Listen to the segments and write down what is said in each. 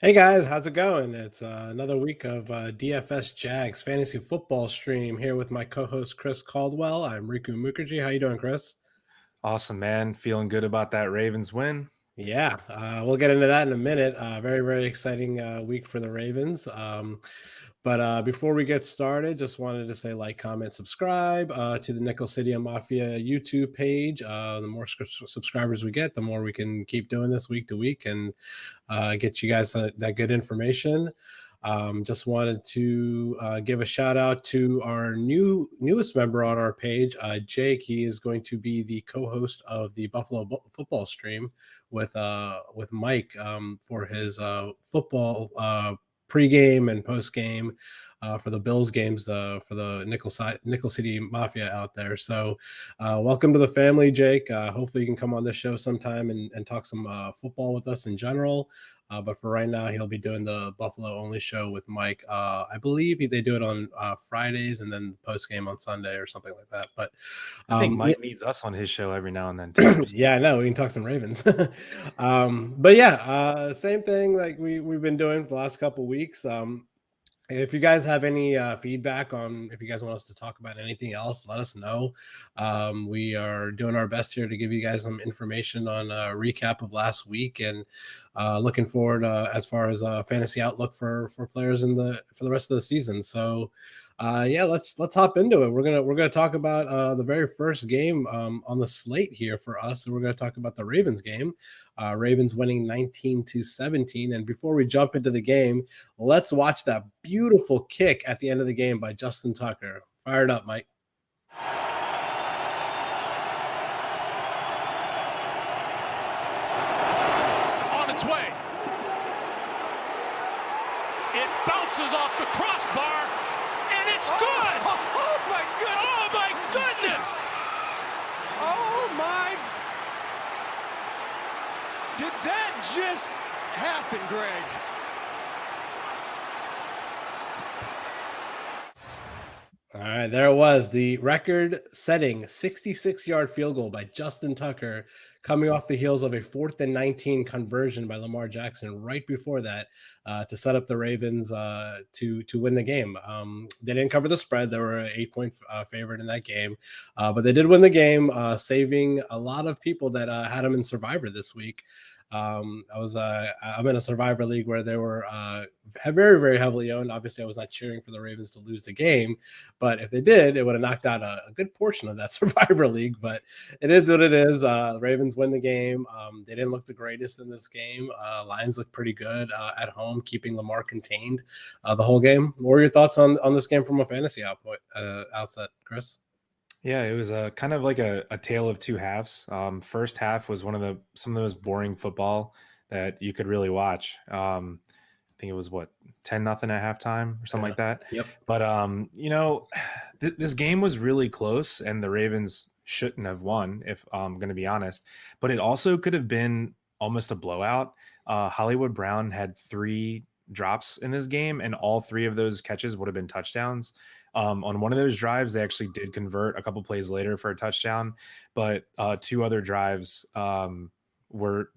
Hey guys, how's it going? It's another week of DFS Jags fantasy football stream here with my co-host Chris Caldwell. I'm Riku Mukherjee. How you doing, Chris? Awesome, man. Feeling good about that Ravens win. Yeah, we'll get into that in a minute. Very, very exciting week for the Ravens. But before we get started, just wanted to say like, comment, subscribe to the Nickel City Mafia YouTube page. The more subscribers we get, the more we can keep doing this week to week and get you guys that good information. Just wanted to give a shout out to our newest member on our page, Jake. He is going to be the co-host of the Buffalo football stream with Mike for his football pregame and postgame for the Bills games for the Nickel City Mafia out there. So, welcome to the family, Jake. Hopefully, you can come on this show sometime and talk some football with us in general. But for right now, he'll be doing the Buffalo only show with Mike. I believe they do it on Fridays and then the post game on Sunday or something like that. But I think yeah, Mike needs us on his show every now and then too. yeah, I know we can talk some Ravens. But yeah, same thing like we've been doing for the last couple weeks. If you guys have any feedback on if you guys want us to talk about anything else, let us know. We are doing our best here to give you guys some information on a recap of last week and looking forward as far as fantasy outlook for players for the rest of the season. So yeah, let's hop into it. We're gonna talk about the very first game on the slate here for us, and we're gonna talk about the Ravens game. Ravens winning 19-17. And before we jump into the game, let's watch that beautiful kick at the end of the game by Justin Tucker. Fire it up, Mike. On its way. It bounces off the crossbar, and it's good. Oh my goodness. Oh my goodness. Oh my. Did that just happen, Greg? All right, there it was. The record-setting 66-yard field goal by Justin Tucker coming off the heels of a 4th and 19 conversion by Lamar Jackson right before that to set up the Ravens to win the game. They didn't cover the spread. They were an 8-point favorite in that game, but they did win the game, saving a lot of people that had them in Survivor this week. I'm in a Survivor league where they were very, very heavily owned. Obviously, I was not cheering for the Ravens to lose the game, but if they did, it would have knocked out a good portion of that Survivor league. But it is what it is. The Ravens win the game. They didn't look the greatest in this game. Lions look pretty good at home, keeping Lamar contained the whole game. What were your thoughts on this game from a fantasy outset, Chris? Yeah, it was a kind of like a tale of two halves. First half was some of the most boring football that you could really watch. I think it was 10-0 at halftime or something like that. Yep. But this game was really close, and the Ravens shouldn't have won, if I'm going to be honest. But it also could have been almost a blowout. Hollywood Brown had 3 drops in this game, and all 3 of those catches would have been touchdowns. On one of those drives, they actually did convert a couple plays later for a touchdown, but 2 other drives were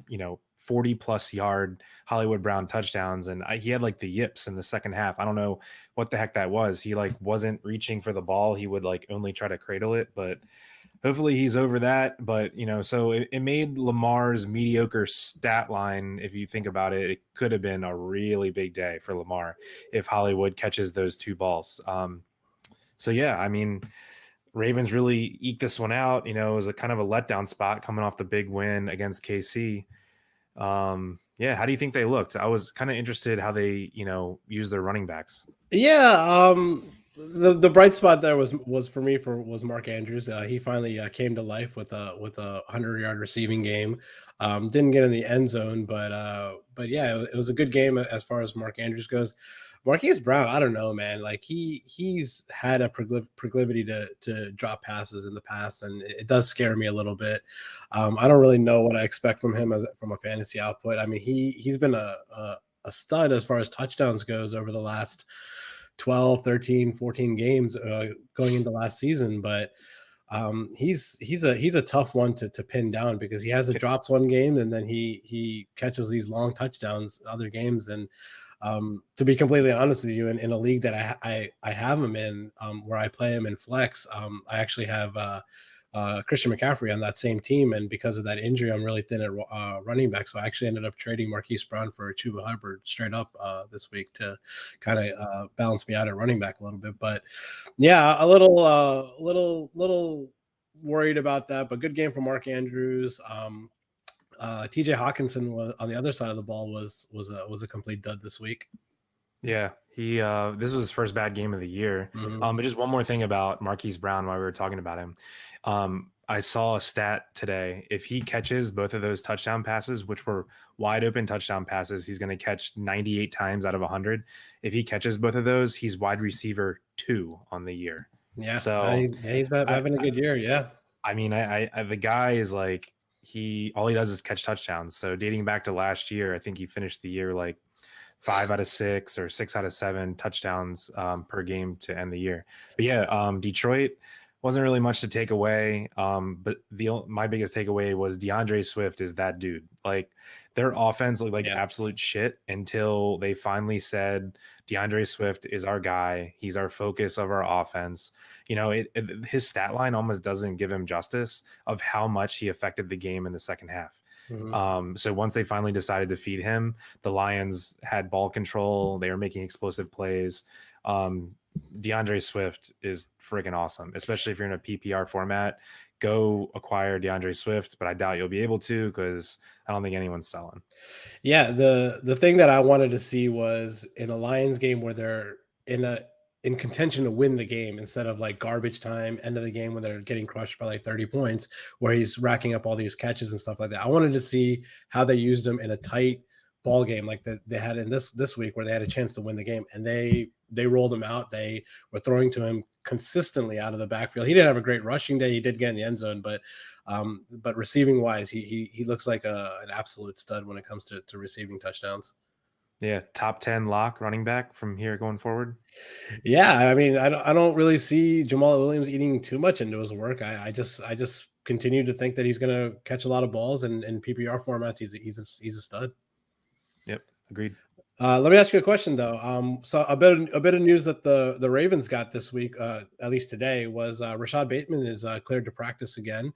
40+ yard Hollywood Brown touchdowns, and he had like the yips in the second half. I don't know what the heck that was. He like wasn't reaching for the ball. He would like only try to cradle it, but hopefully he's over that. But so it made Lamar's mediocre stat line, if you think about it, it could have been a really big day for Lamar if Hollywood catches those 2 balls. So yeah, I mean, Ravens really eked this one out. It was a kind of a letdown spot coming off the big win against KC. Yeah, how do you think they looked? I was kind of interested how they, used their running backs. Yeah, the bright spot there was for me was Mark Andrews. He finally came to life with a 100-yard receiving game. Didn't get in the end zone, but yeah, it was a good game as far as Mark Andrews goes. Marquise Brown, I don't know, man. Like he's had a proclivity to drop passes in the past, and it does scare me a little bit. I don't really know what I expect from him from a fantasy output. I mean, he's been a stud as far as touchdowns goes over the last 12, 13, 14 games going into last season. But He's a tough one to pin down because he has the drops one game and then he catches these long touchdowns other games. And to be completely honest with you, in a league that I have him in, where I play him in flex, I actually have Christian McCaffrey on that same team, and because of that injury, I'm really thin at running back. So I actually ended up trading Marquise Brown for Chuba Hubbard straight up this week to kind of balance me out at running back a little bit. But yeah, a little worried about that. But good game for Mark Andrews. TJ Hawkinson was on the other side of the ball was a complete dud this week. Yeah, he this was his first bad game of the year. Mhm. But just one more thing about Marquise Brown while we were talking about him. I saw a stat today. If he catches both of those touchdown passes, which were wide open touchdown passes, he's going to catch 98 times out of 100. If he catches both of those, he's wide receiver 2 on the year. Yeah, So he's having a good year. Yeah. I mean, I the guy is like all he does is catch touchdowns. So dating back to last year, I think he finished the year like 5 out of 6 or 6 out of 7 touchdowns per game to end the year. But yeah, Detroit wasn't really much to take away. But my biggest takeaway was DeAndre Swift is that dude. Like their offense looked like absolute shit until they finally said DeAndre Swift is our guy. He's our focus of our offense. You know, his stat line almost doesn't give him justice of how much he affected the game in the second half. Mhm. So once they finally decided to feed him, the Lions had ball control. They were making explosive plays. DeAndre Swift is freaking awesome, especially if you're in a PPR format. Go acquire DeAndre Swift, but I doubt you'll be able to because I don't think anyone's selling. Yeah, the thing that I wanted to see was in a Lions game where they're in contention to win the game instead of like garbage time, end of the game when they're getting crushed by like 30 points, where he's racking up all these catches and stuff like that. I wanted to see how they used him in a tight ball game like that they had in this week where they had a chance to win the game, and they rolled him out. They were throwing to him consistently out of the backfield. He didn't have a great rushing day. He did get in the end zone, but receiving wise, he looks like an absolute stud when it comes to receiving touchdowns. Yeah, top 10 lock running back from here going forward. Yeah, I mean, I don't really see Jamal Williams eating too much into his work. I just continue to think that he's going to catch a lot of balls, and in PPR formats, he's a stud. Yep, agreed. Let me ask you a question though. So a bit of news that the Ravens got this week, at least today, was Rashad Bateman is cleared to practice again.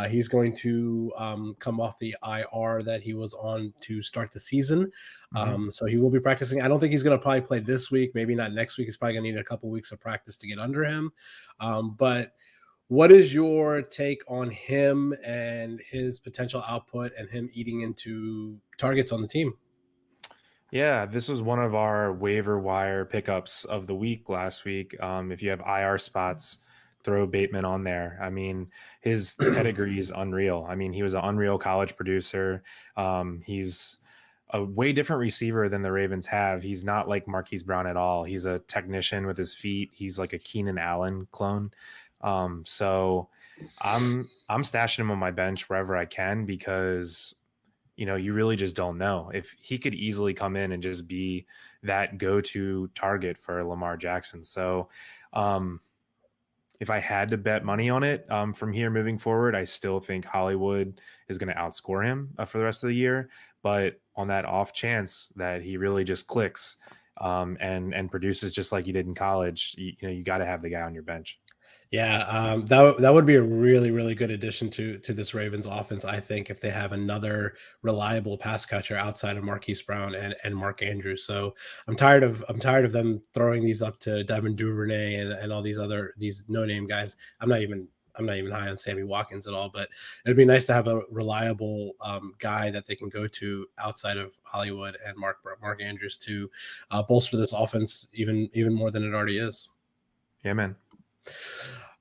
He's going to come off the IR that he was on to start the season. So he will be practicing. I don't think he's going to probably play this week. Maybe not next week. He's probably going to need a couple weeks of practice to get under him. But what is your take on him and his potential output and him eating into targets on the team? Yeah, this was one of our waiver wire pickups of the week last week. If you have IR spots, throw Bateman on there. I mean, his pedigree is unreal. I mean, he was an unreal college producer. He's a way different receiver than the Ravens have. He's not like Marquise Brown at all. He's a technician with his feet. He's like a Keenan Allen clone. So I'm stashing him on my bench wherever I can because you really just don't know. If he could easily come in and just be that go-to target for Lamar Jackson. So if I had to bet money on it from here moving forward, I still think Hollywood is going to outscore him for the rest of the year. But on that off chance that he really just clicks and produces just like he did in college, you got to have the guy on your bench. Yeah, that would be a really, really good addition to this Ravens offense, I think, if they have another reliable pass catcher outside of Marquise Brown and Mark Andrews. So I'm tired of them throwing these up to Devin Duvernay and all these no-name guys. I'm not even high on Sammy Watkins at all, but it'd be nice to have a reliable guy that they can go to outside of Hollywood and Mark Andrews to bolster this offense even more than it already is. Yeah, man.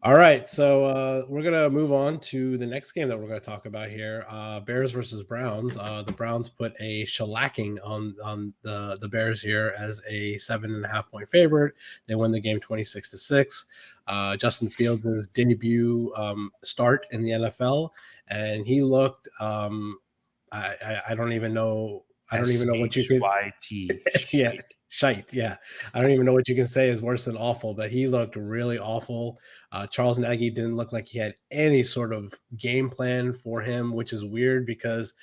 All right, so we're gonna move on to the next game that we're gonna talk about here. Bears versus Browns. The Browns put a shellacking on the Bears here as a 7.5-point favorite. They won the game 26-6. Justin Fields' debut start in the NFL, and he looked. I don't even know I don't even know what you could. SHYT. Yeah, shite. Yeah, I don't even know what you can say is worse than awful. But he looked really awful. Charles Nagy didn't look like he had any sort of game plan for him, which is weird because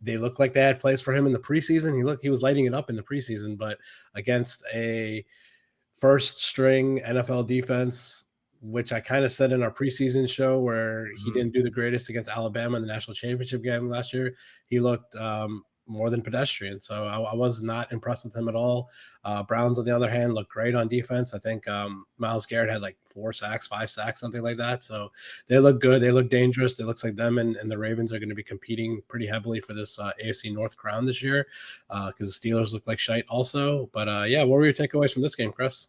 they looked like they had plays for him in the preseason. He was lighting it up in the preseason, but against a first string NFL defense, which I kind of said in our preseason show where he didn't do the greatest against Alabama in the national championship game last year. He looked more than pedestrian. So I was not impressed with him at all. Browns, on the other hand, looked great on defense. I think Myles Garrett had like 4 sacks, 5 sacks, something like that. So they look good. They look dangerous. It looks like them and the Ravens are going to be competing pretty heavily for this AFC North crown this year because the Steelers look like shite also. But yeah, what were your takeaways from this game, Chris?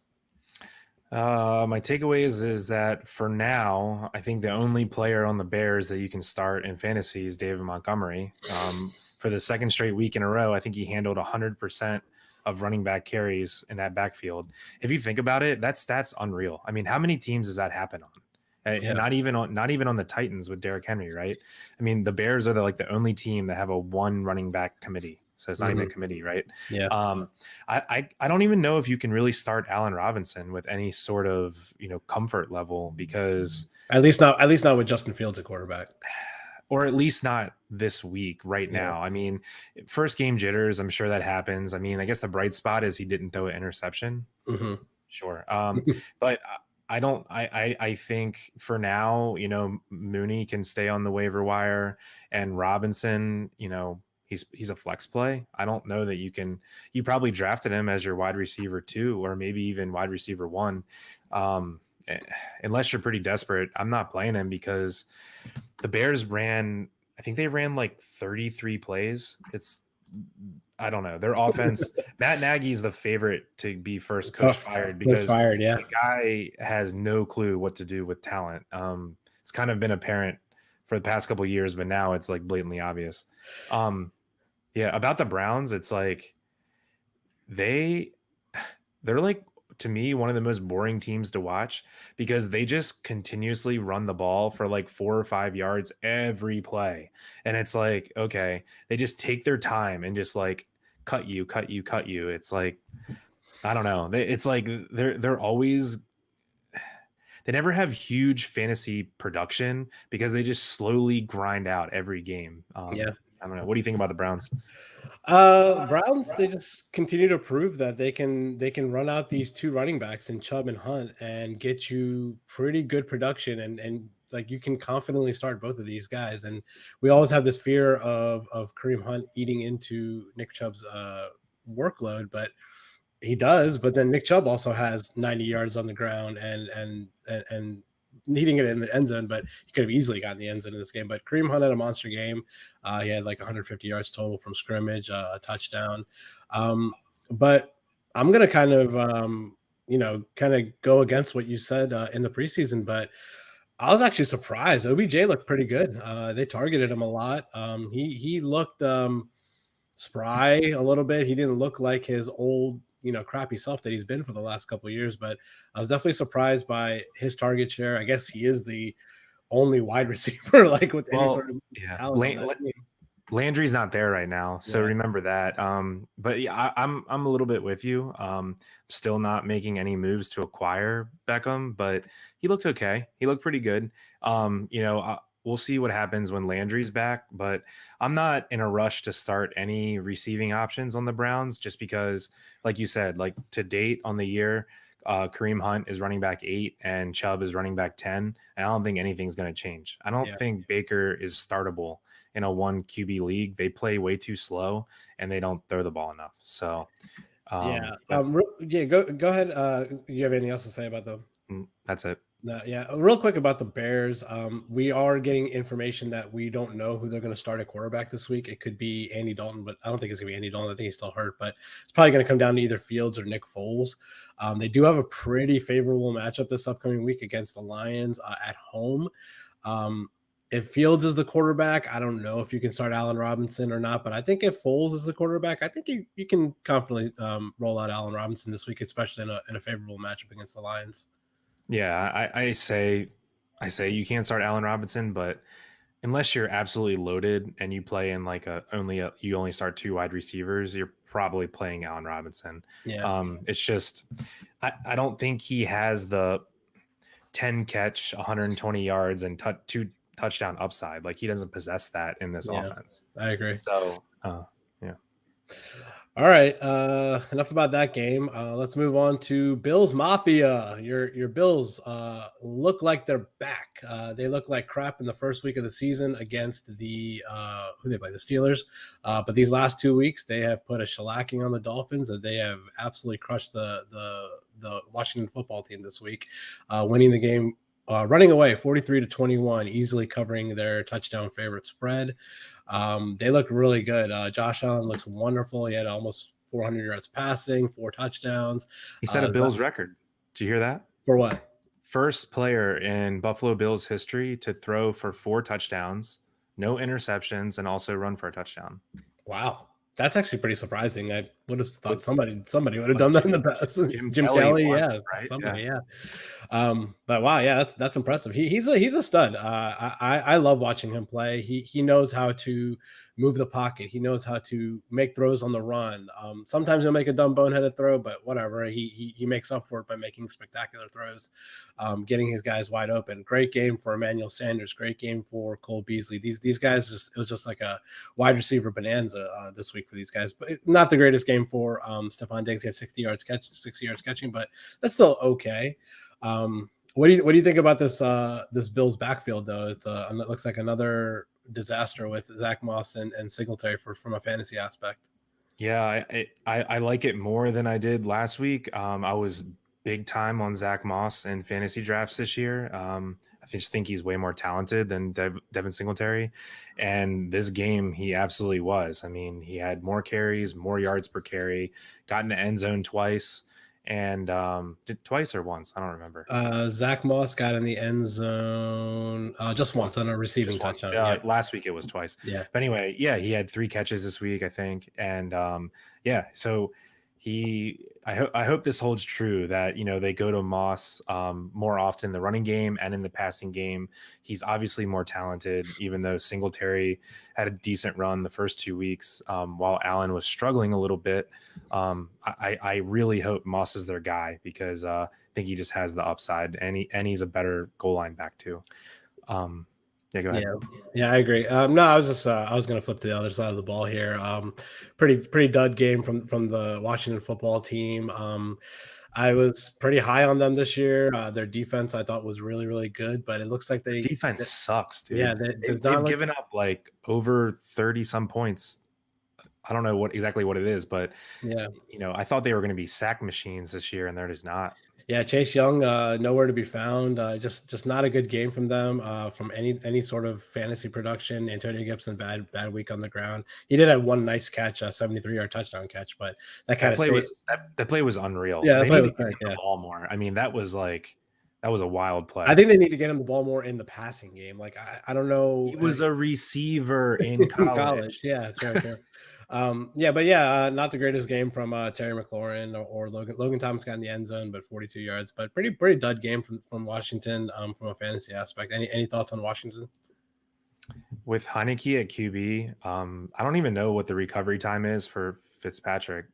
My takeaways is that for now, I think the only player on the Bears that you can start in fantasy is David Montgomery. For the second straight week in a row, I think he handled 100% of running back carries in that backfield. If you think about it, that's unreal. I mean, how many teams does that happen on? Yeah. Not even on the Titans with Derrick Henry, right? I mean, the Bears are the only team that have a 1 running back committee. So it's not even a committee, right? Yeah. I don't even know if you can really start Allen Robinson with any sort of comfort level because at least not with Justin Fields at quarterback, or at least not this week right now. I mean, first game jitters, I'm sure that happens. I mean, I guess the bright spot is he didn't throw an interception. Sure, but I think for now, Mooney can stay on the waiver wire and Robinson, he's a flex play. I don't know that you probably drafted him as your wide receiver 2 or maybe even wide receiver 1. Unless you're pretty desperate, I'm not playing him because the Bears I think they ran like 33 plays. I don't know. Their offense, Matt Nagy's the favorite to be first coach fired because the guy has no clue what to do with talent. It's kind of been apparent for the past couple of years, but now it's like blatantly obvious. Yeah, about the Browns, it's like they're like, to me, one of the most boring teams to watch because they just continuously run the ball for like 4 or 5 yards every play. And it's like, okay, they just take their time and just like cut you. It's like, I don't know. It's like they're always, they never have huge fantasy production because they just slowly grind out every game. I don't know. What do you think about the Browns? Browns, they just continue to prove that they can run out these 2 running backs in Chubb and Hunt and get you pretty good production and like you can confidently start both of these guys. And we always have this fear of Kareem Hunt eating into Nick Chubb's workload, but he does. But then Nick Chubb also has 90 yards on the ground and needing it in the end zone, but he could have easily gotten the end zone in this game. But Kareem Hunt had a monster game. He had like 150 yards total from scrimmage, a touchdown. But I'm going to kind of go against what you said in the preseason, but I was actually surprised. OBJ looked pretty good. They targeted him a lot. He looked spry a little bit. He didn't look like his old crappy self that he's been for the last couple of years, but I was definitely surprised by his target share. I guess he is the only wide receiver like with any sort of talent. Landry's not there right now, so remember that. But yeah, I'm a little bit with you. Still not making any moves to acquire Beckham, but he looked okay. He looked pretty good. We'll see what happens when Landry's back, but I'm not in a rush to start any receiving options on the Browns just because, like you said, like to date on the year, Kareem Hunt is running back 8 and Chubb is running back 10. And I don't think anything's going to change. I don't think Baker is startable in a 1 QB league. They play way too slow and they don't throw the ball enough. So, go ahead. Do you have anything else to say about them? That's it. Real quick about the Bears. We are getting information that we don't know who they're going to start at quarterback this week. It could be Andy Dalton, but I don't think it's going to be Andy Dalton. I think he's still hurt, but it's probably going to come down to either Fields or Nick Foles. They do have a pretty favorable matchup this upcoming week against the Lions at home. If Fields is the quarterback, I don't know if you can start Allen Robinson or not, but I think if Foles is the quarterback, I think you can confidently roll out Allen Robinson this week, especially in a favorable matchup against the Lions. Yeah, I say you can't start Allen Robinson, but unless you're absolutely loaded and you play in like you only start 2 wide receivers, you're probably playing Allen Robinson. Yeah. It's just I don't think he has the 10 catch, 120 yards, and 2 touchdown upside. Like he doesn't possess that in this Yeah, offense. I agree. So yeah. All right. Enough about that game. Let's move on to Bills Mafia. Your Bills look like they're back. They look like crap in the first week of the season against the who they play, the Steelers. But these last 2 weeks, they have put a shellacking on the Dolphins, and they have absolutely crushed the Washington football team this week, winning the game. Running away 43-21, easily covering their touchdown favorite spread. They look really good. Josh Allen looks wonderful. He had almost 400 yards passing, 4 touchdowns. He set a Bills record. Did you hear that? For what? First player in Buffalo Bills history to throw for 4 touchdowns, no interceptions, and also run for a touchdown. Wow. That's actually pretty surprising. I would have thought somebody would have done that in the past. Jim Kelly, once, yeah, right? somebody, yeah. But wow, yeah, that's impressive. He's a stud. I love watching him play. He knows how to move the pocket. He knows how to make throws on the run. Sometimes he'll make a dumb boneheaded throw, but whatever. He makes up for it by making spectacular throws, getting his guys wide open. Great game for Emmanuel Sanders. Great game for Cole Beasley. These guys it was just like a wide receiver bonanza this week for these guys. But not the greatest game for Stephon Diggs. He had 60 yards catching, but that's still okay. What do you think about this Bills backfield though? It looks like another disaster with Zach Moss and Singletary from a fantasy aspect. Yeah, I like it more than I did last week. I was big time on Zach Moss in fantasy drafts this year. I just think he's way more talented than Devin Singletary. And this game, he absolutely was. I mean, he had more carries, more yards per carry, got in the end zone twice. And did twice or once? I don't remember. Zach Moss got in the end zone just once on a receiving touchdown. Last week it was twice. Yeah. But anyway, yeah, he had 3 catches this week, I think. And yeah, so I hope this holds true that, they go to Moss more often in the running game and in the passing game. He's obviously more talented, even though Singletary had a decent run the first 2 weeks while Allen was struggling a little bit. I really hope Moss is their guy because I think he just has the upside and he's a better goal line back too. Yeah, go ahead. Yeah, I agree. No, I was going to flip to the other side of the ball here. Pretty dud game from the Washington football team. I was pretty high on them this year. Their defense I thought was really, really good, but it looks like defense sucks, dude. Yeah, they've given up like over 30 some points. I don't know exactly what it is, but yeah, I thought they were going to be sack machines this year, and they're just not. Yeah, Chase Young, nowhere to be found. Just not a good game from them. From any sort of fantasy production. Antonio Gibson, bad week on the ground. He did have one nice catch, a 73-yard touchdown catch, but that play was unreal. Yeah, they need to get the ball more. I mean, that was a wild play. I think they need to get him the ball more in the passing game. Like I don't know. He was a receiver in college. Yeah, sure. Not the greatest game from Terry McLaurin or Logan Thomas got in the end zone, but 42 yards. But pretty dud game from Washington from a fantasy aspect. Any thoughts on Washington? With Heineke at QB, I don't even know what the recovery time is for Fitzpatrick.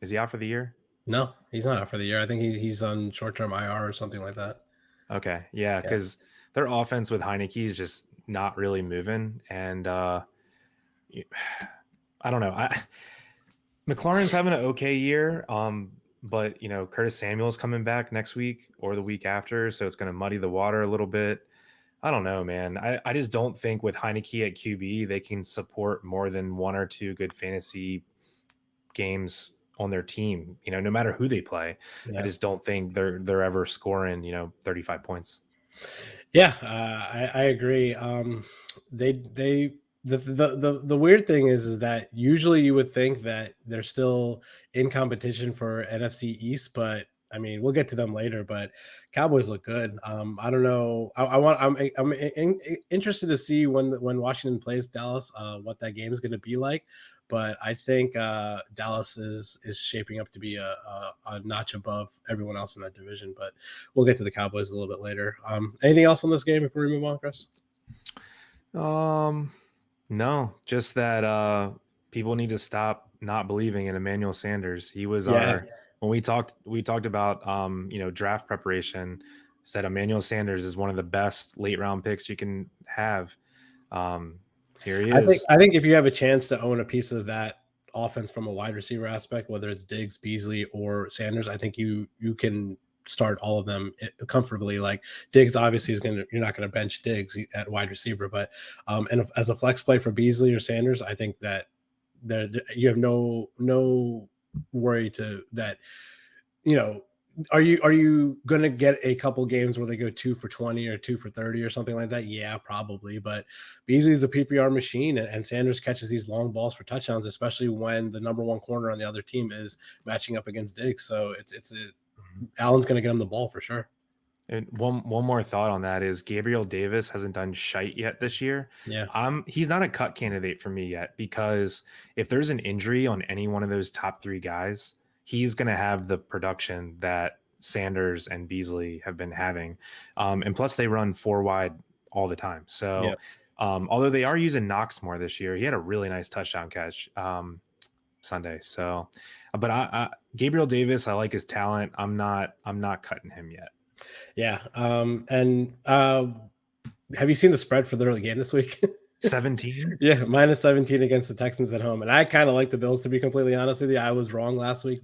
Is he out for the year? No, he's not out for the year. I think he's on short-term IR or something like that. Okay, yeah, because their offense with Heineke is just not really moving, and I don't know. McLaurin's having an okay year, but Curtis Samuel's coming back next week or the week after, so it's going to muddy the water a little bit. I don't know, man. I just don't think with Heineke at QB they can support more than 1 or 2 good fantasy games on their team. No matter who they play, I just don't think they're ever scoring 35 points. Yeah, I agree. The weird thing is that usually you would think that they're still in competition for NFC East, but I mean, we'll get to them later, but Cowboys look good. I don't know. I'm interested to see when Washington plays Dallas, what that game is going to be like. But I think Dallas is shaping up to be a notch above everyone else in that division. But we'll get to the Cowboys a little bit later. Anything else on this game before we move on, Chris? No, just that people need to stop not believing in Emmanuel Sanders. He was Yeah, when we talked about draft preparation, said Emmanuel Sanders is one of the best late round picks you can have. Um, Here he I think is. I think if you have a chance to own a piece of that offense from a wide receiver aspect, whether it's Diggs, Beasley, or Sanders, I think you can start all of them comfortably. Like Diggs, obviously, you're not gonna bench Diggs at wide receiver, but as a flex play for Beasley or Sanders, I think that you have no worry to that. You know, are you gonna get a couple games where they go 2 for 20 or 2 for 30 or something like that? Yeah, probably. But Beasley's a PPR machine, and Sanders catches these long balls for touchdowns, especially when the number one corner on the other team is matching up against Diggs. So Allen's gonna get him the ball for sure. And one more thought on that is Gabriel Davis hasn't done shite yet this year. Yeah, He's not a cut candidate for me yet, because if there's an injury on any one of those top three guys, he's going to have the production that Sanders and Beasley have been having. And plus they run four wide all the time. yeah, So although they are using Knox more this year, he had a really nice touchdown catch Sunday. So, but Gabriel Davis, I like his talent. I'm not cutting him yet. yeah. And have you seen the spread for the early game this week? 17. Yeah, -17 against the Texans at home. And I kind of like the Bills, to be completely honest with you. I was wrong last week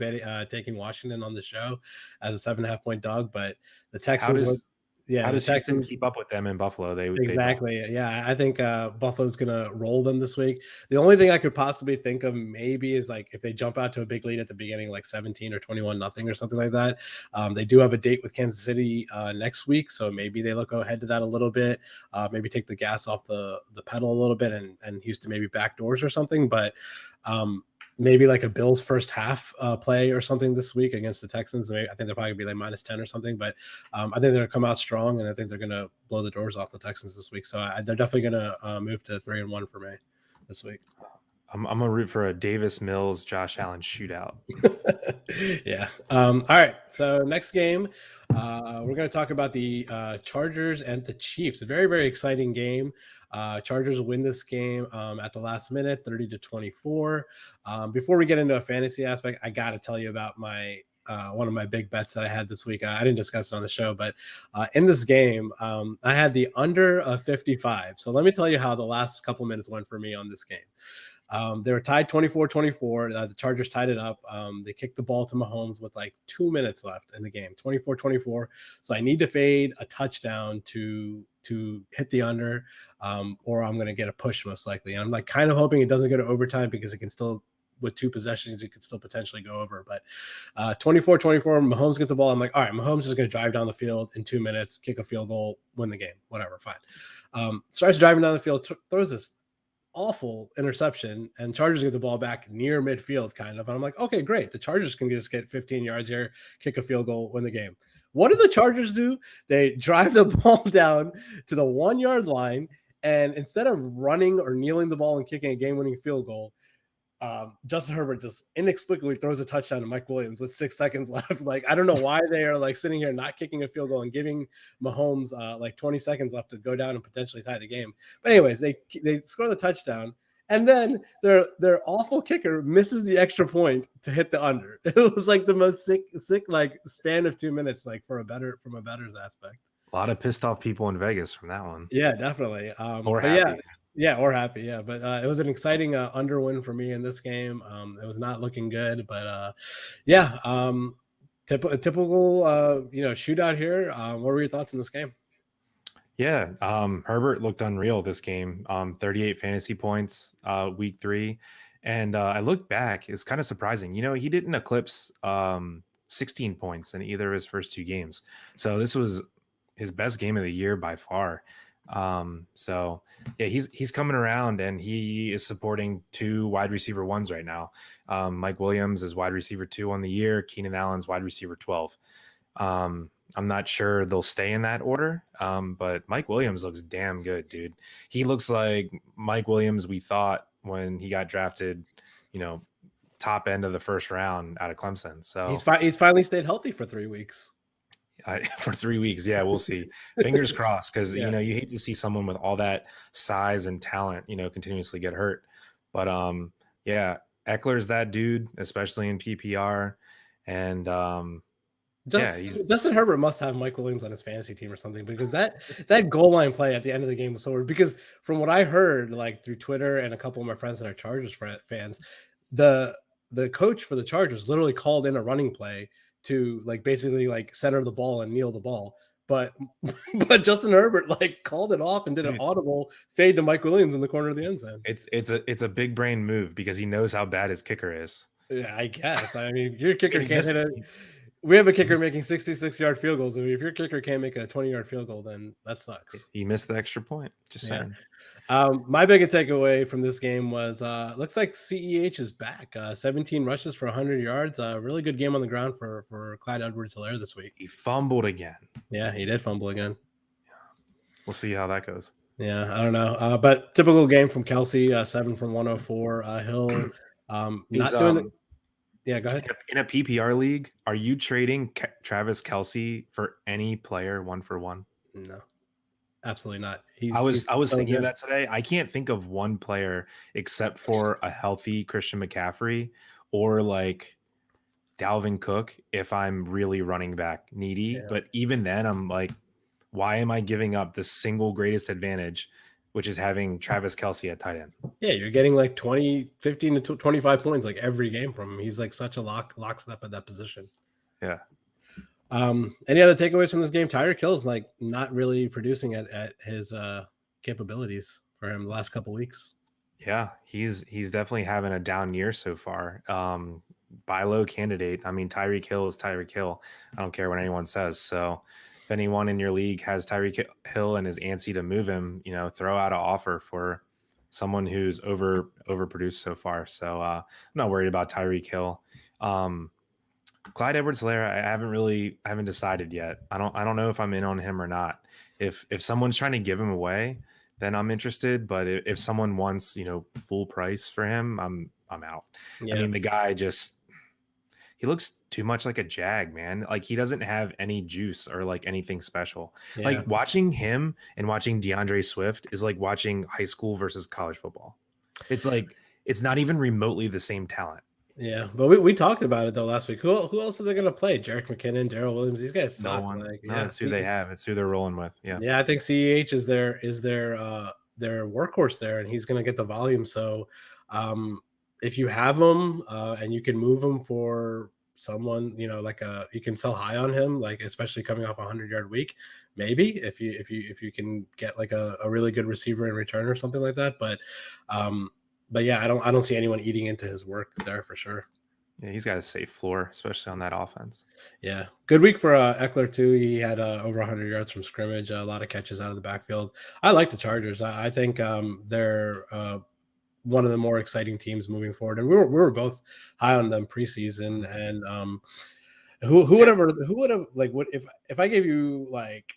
taking Washington on the show as a 7.5 point dog, but the How Texans does yeah, how the does Houston Texans keep up with them in Buffalo? They don't. exactly. Yeah, I think Buffalo's gonna roll them this week. The only thing I could possibly think of maybe is like if they jump out to a big lead at the beginning, like 17 or 21-0 or something like that. They do have a date with Kansas City next week, so maybe they look ahead to that a little bit. Maybe take the gas off the pedal a little bit, and Houston maybe backdoors or something. But maybe like a Bills first half play or something this week against the Texans. I think they're probably gonna be like -10 or something, but I think they're gonna come out strong, and I think they're gonna blow the doors off the Texans this week. So they're definitely gonna move to 3-1 for me this week. I'm gonna root for a Davis Mills Josh Allen shootout. Yeah. All right. So next game, we're going to talk about the Chargers and the Chiefs. A very, very exciting game. Chargers win this game at the last minute, 30-24. Before we get into a fantasy aspect, I got to tell you about my one of my big bets that I had this week. I didn't discuss it on the show, but in this game, I had the under of 55. So let me tell you how the last couple minutes went for me on this game. They were tied 24-24. The Chargers tied it up. They kicked the ball to Mahomes with like 2 minutes left in the game, 24-24. So I need to fade a touchdown to hit the under, or I'm going to get a push most likely. And I'm like kind of hoping it doesn't go to overtime because it can still, with two possessions, it could still potentially go over. But 24-24, Mahomes gets the ball. I'm like, all right, Mahomes is going to drive down the field in 2 minutes, kick a field goal, win the game, whatever, fine. Starts driving down the field, throws this awful interception, and Chargers get the ball back near midfield, kind of. And I'm like, okay, great. The Chargers can just get 15 yards here, kick a field goal, win the game. What do the Chargers do? They drive the ball down to the 1 yard line, and instead of running or kneeling the ball and kicking a game-winning field goal, Justin Herbert just inexplicably throws a touchdown to Mike Williams with 6 seconds left. Like, I don't know why they are like sitting here not kicking a field goal and giving Mahomes like 20 seconds left to go down and potentially tie the game. But anyways, they score the touchdown, and then their awful kicker misses the extra point to hit the under. It was like the most sick like span of 2 minutes, like from a bettor's aspect. A lot of pissed off people in Vegas from that one. Yeah, definitely. Or But happy. yeah, or happy. Yeah, but it was an exciting under win for me in this game. It was not looking good, but yeah, typical shootout here. What were your thoughts in this game? Yeah, Herbert looked unreal this game. 38 fantasy points, week 3, and I looked back. It's kind of surprising. He didn't eclipse 16 points in either of his first 2 games, so this was his best game of the year by far. So yeah, he's coming around, and he is supporting 2 wide receiver 1s right now. Mike Williams is wide receiver 2 on the year. Keenan Allen's wide receiver 12. I'm not sure they'll stay in that order, but Mike Williams looks damn good, dude. He looks like Mike Williams we thought when he got drafted, top end of the first round out of Clemson. So He's finally stayed healthy for 3 weeks. For 3 weeks. Yeah, we'll see. Fingers crossed, because Yeah. you hate to see someone with all that size and talent, continuously get hurt. But yeah, Eckler's that dude, especially in PPR. And yeah, Justin Herbert must have Mike Williams on his fantasy team or something, because that goal line play at the end of the game was so weird. Because from what I heard, like through Twitter and a couple of my friends that are Chargers fans, the coach for the Chargers literally called in a running play to like basically like center the ball and kneel the ball. But but Justin Herbert like called it off and did an audible fade to Mike Williams in the corner of the end zone. It's a big brain move, because he knows how bad his kicker is. Yeah, I guess. I mean, your kicker can't hit it. We have a kicker making 66-yard field goals. If your kicker can't make a 20-yard field goal, then that sucks. He missed the extra point. Just saying. My biggest takeaway from this game was looks like CEH is back. 17 rushes for 100 yards. Really good game on the ground for Clyde Edwards-Helaire this week. He fumbled again. Yeah, he did fumble again. We'll see how that goes. Yeah, I don't know. But typical game from Kelsey, 7 from 104. Hill not doing the. Yeah, go ahead. In a PPR league, are you trading Travis Kelce for any player 1-for-1? No, absolutely not. I was thinking of that today. I can't think of one player except for a healthy Christian McCaffrey or like Dalvin Cook if I'm really running back needy. Yeah. But even then, I'm like, why am I giving up the single greatest advantage, which is having Travis Kelce at tight end? Yeah, you're getting like 15 to 25 points like every game from him. He's like such a lockstep at that position. Yeah. Any other takeaways from this game? Tyreek Hill's like not really producing at his capabilities for him the last couple weeks. Yeah, he's definitely having a down year so far. Buy low candidate. I mean, Tyreek Hill is Tyreek Hill. I don't care what anyone says. So if anyone in your league has Tyreek Hill and is antsy to move him, throw out an offer for someone who's overproduced so far. So I'm not worried about Tyreek Hill. Clyde Edwards-Helaire, I haven't decided yet. I don't know if I'm in on him or not. If someone's trying to give him away, then I'm interested. But if someone wants, full price for him, I'm out. Yeah. I mean, the guy he looks too much like a Jag, man. Like he doesn't have any juice or like anything special. Yeah. Like watching him and watching DeAndre Swift is like watching high school versus college football. It's like, it's not even remotely the same talent. Yeah, but we talked about it though last week. Who else are they going to play? Jerick McKinnon, Darrell Williams. These guys suck. No one. It's who they have. It's who they're rolling with. Yeah. Yeah, I think CEH is their workhorse there, and he's going to get the volume. So, if you have him and you can move him for someone, you can sell high on him, like especially coming off a 100-yard week, maybe if you can get like a really good receiver in return or something like that. But yeah, I don't see anyone eating into his work there for sure. Yeah, he's got a safe floor, especially on that offense. Yeah, good week for Eckler too. He had over 100 yards from scrimmage, a lot of catches out of the backfield. I like the Chargers. I think they're one of the more exciting teams moving forward, and we were both high on them preseason. And who would have like if I gave you like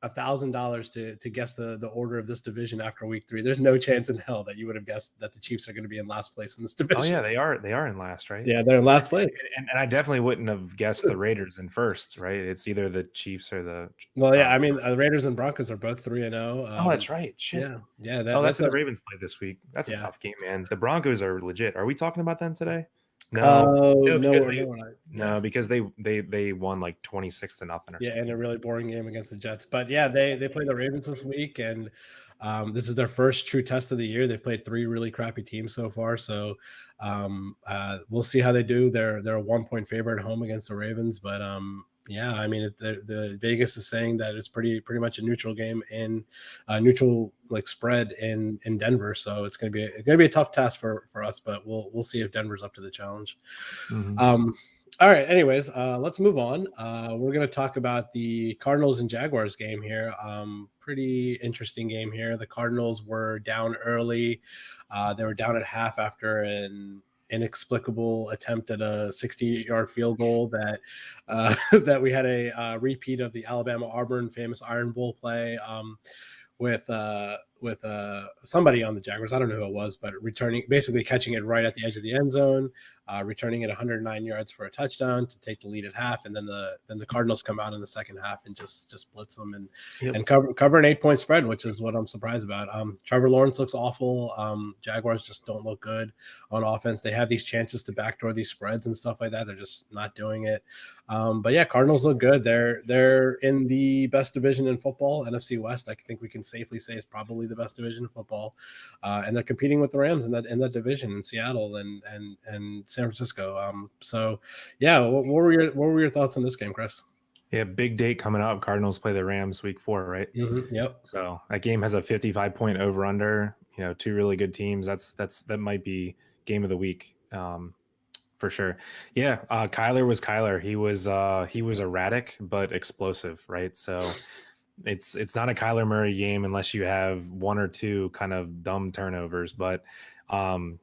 $1,000 to guess the order of this division after week 3, there's no chance in hell that you would have guessed that the Chiefs are going to be in last place in this division. Oh yeah, they are in last, right? Yeah, they're in last place. And I definitely wouldn't have guessed the Raiders in first, right? It's either the Chiefs or the. Well, yeah, I mean the Raiders and Broncos are both 3-0. Oh, that's right. Shit. Yeah. That's the Ravens play this week. That's a tough game, man. The Broncos are legit. Are we talking about them today? Because they won like 26-0 or something. Yeah, in a really boring game against the Jets. But yeah, they play the Ravens this week, and this is their first true test of the year. They've played 3 really crappy teams so far, so we'll see how they do. They're a 1-point favorite at home against the Ravens, but yeah, I mean the Vegas is saying that it's pretty much a neutral game in neutral like spread in Denver, so it's gonna be a tough task for us, but we'll see if Denver's up to the challenge. Mm-hmm. All right, anyways, let's move on. We're gonna talk about the Cardinals and Jaguars game here. Pretty interesting game here. The Cardinals were down early. They were down at half after an inexplicable attempt at a 68-yard field goal that we had a repeat of the Alabama-Auburn famous Iron Bowl play with somebody on the Jaguars. I don't know who it was, but basically catching it right at the edge of the end zone, returning it 109 yards for a touchdown to take the lead at half, and then the Cardinals come out in the second half and just blitz them and cover an 8-point spread, which is what I'm surprised about. Trevor Lawrence looks awful. Jaguars just don't look good on offense. They have these chances to backdoor these spreads and stuff like that. They're just not doing it. But yeah, Cardinals look good. They're in the best division in football, NFC West. I think we can safely say is probably the best division in football, and they're competing with the Rams in that division in Seattle and San Francisco. So yeah, what were your thoughts on this game, Chris? Yeah, big date coming up. Cardinals play the Rams week 4, right? Mm-hmm, yep. So that game has a 55-point over under. Two really good teams. That might be game of the week. For sure. Yeah. Kyler was Kyler. He was erratic, but explosive, right? So it's not a Kyler Murray game unless you have one or two kind of dumb turnovers, but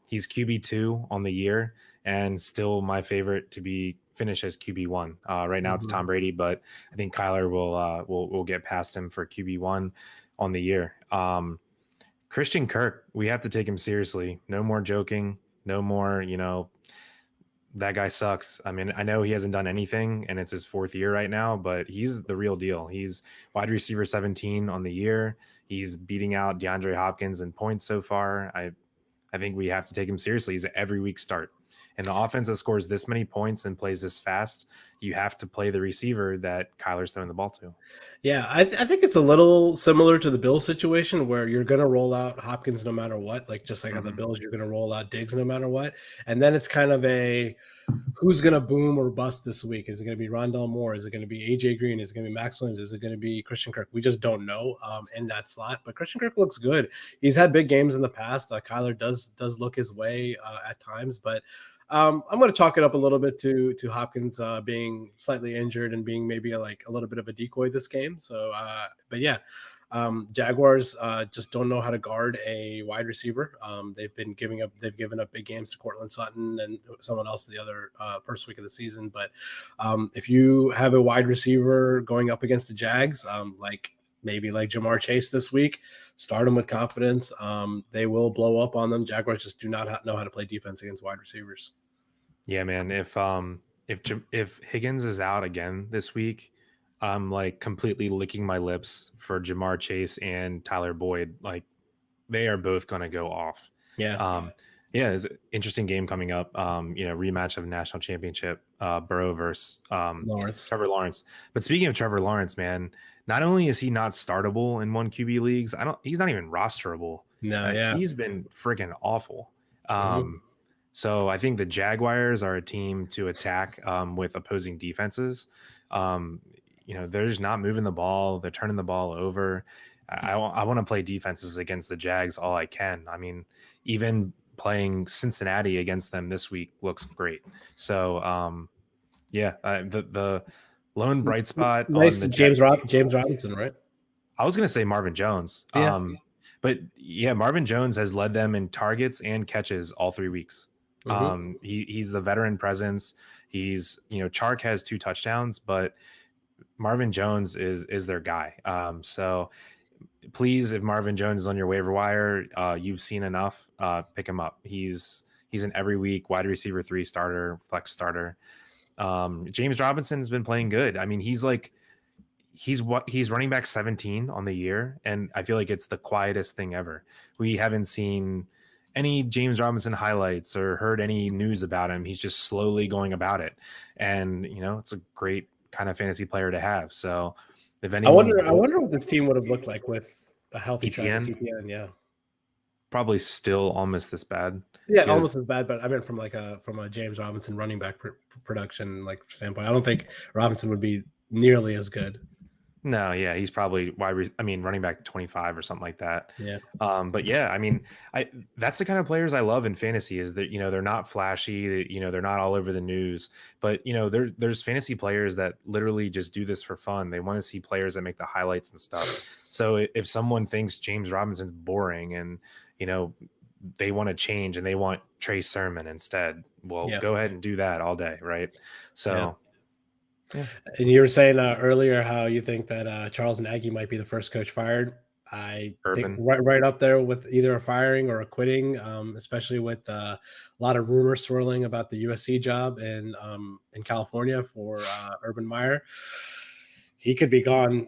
he's QB2 on the year and still my favorite to be finished as QB1. Right now it's Tom Brady, but I think Kyler will get past him for QB1 on the year. Christian Kirk, we have to take him seriously. No more joking. No more, that guy sucks. I mean, I know he hasn't done anything and it's his 4th year right now, but he's the real deal. He's wide receiver 17 on the year. He's beating out DeAndre Hopkins in points so far. I think we have to take him seriously. He's an every week start. And the offense that scores this many points and plays this fast, you have to play the receiver that Kyler's throwing the ball to. Yeah, I think it's a little similar to the Bills situation where you're going to roll out Hopkins no matter what. Like just like how the Bills, you're going to roll out Diggs no matter what. And then it's kind of a who's going to boom or bust this week? Is it going to be Rondell Moore? Is it going to be AJ Green? Is it going to be Max Williams? Is it going to be Christian Kirk? We just don't know in that slot. But Christian Kirk looks good. He's had big games in the past. Kyler does look his way at times, but I'm going to chalk it up a little bit to Hopkins being slightly injured and being maybe a little bit of a decoy this game. So, but yeah, Jaguars just don't know how to guard a wide receiver. They've given up big games to Cortland Sutton and someone else the other first week of the season. But if you have a wide receiver going up against the Jags, maybe like Jamar Chase this week, start them with confidence. They will blow up on them. Jaguars just do not know how to play defense against wide receivers. Yeah, man. If Higgins is out again this week, I'm completely licking my lips for Jamar Chase and Tyler Boyd. They are both going to go off. Yeah. It's an interesting game coming up. Rematch of national championship, Burrow versus Trevor Lawrence. But speaking of Trevor Lawrence, man, not only is he not startable in 1 QB leagues, he's not even rosterable. No, yeah. He's been freaking awful. So I think the Jaguars are a team to attack with opposing defenses. They're just not moving the ball. They're turning the ball over. I want to play defenses against the Jags all I can. I mean, even playing Cincinnati against them this week looks great. So, the lone bright spot nice on the James Robinson, right? I was going to say Marvin Jones. Yeah. But yeah, Marvin Jones has led them in targets and catches all 3 weeks. He's the veteran presence. He's, Chark has 2 touchdowns, but Marvin Jones is their guy. So please, if Marvin Jones is on your waiver wire, you've seen enough, pick him up. He's an every week wide receiver 3 starter, flex starter. James Robinson has been playing good. I mean, he's running back 17 on the year, and I feel like it's the quietest thing ever. We haven't seen any James Robinson highlights or heard any news about him. He's just slowly going about it, and it's a great kind of fantasy player to have. So if anyone, I wonder what this team would have looked like with a healthy Travis Etienne. Yeah, probably still almost this bad. Yeah, almost as bad. But I mean, from a James Robinson running back production standpoint, I don't think Robinson would be nearly as good. No, yeah, he's probably running back 25 or something like that. Yeah. But yeah, I mean, that's the kind of players I love in fantasy is that, they're not flashy, they're not all over the news, but there's fantasy players that literally just do this for fun. They want to see players that make the highlights and stuff. So if someone thinks James Robinson's boring and, they want to change and they want Trey Sermon instead, well, go ahead and do that all day. Right. So. Yeah. Yeah. And you were saying earlier how you think that Charles Nagy might be the first coach fired. I think Urban. right up there with either a firing or a quitting, especially with a lot of rumors swirling about the USC job in California for Urban Meyer. He could be gone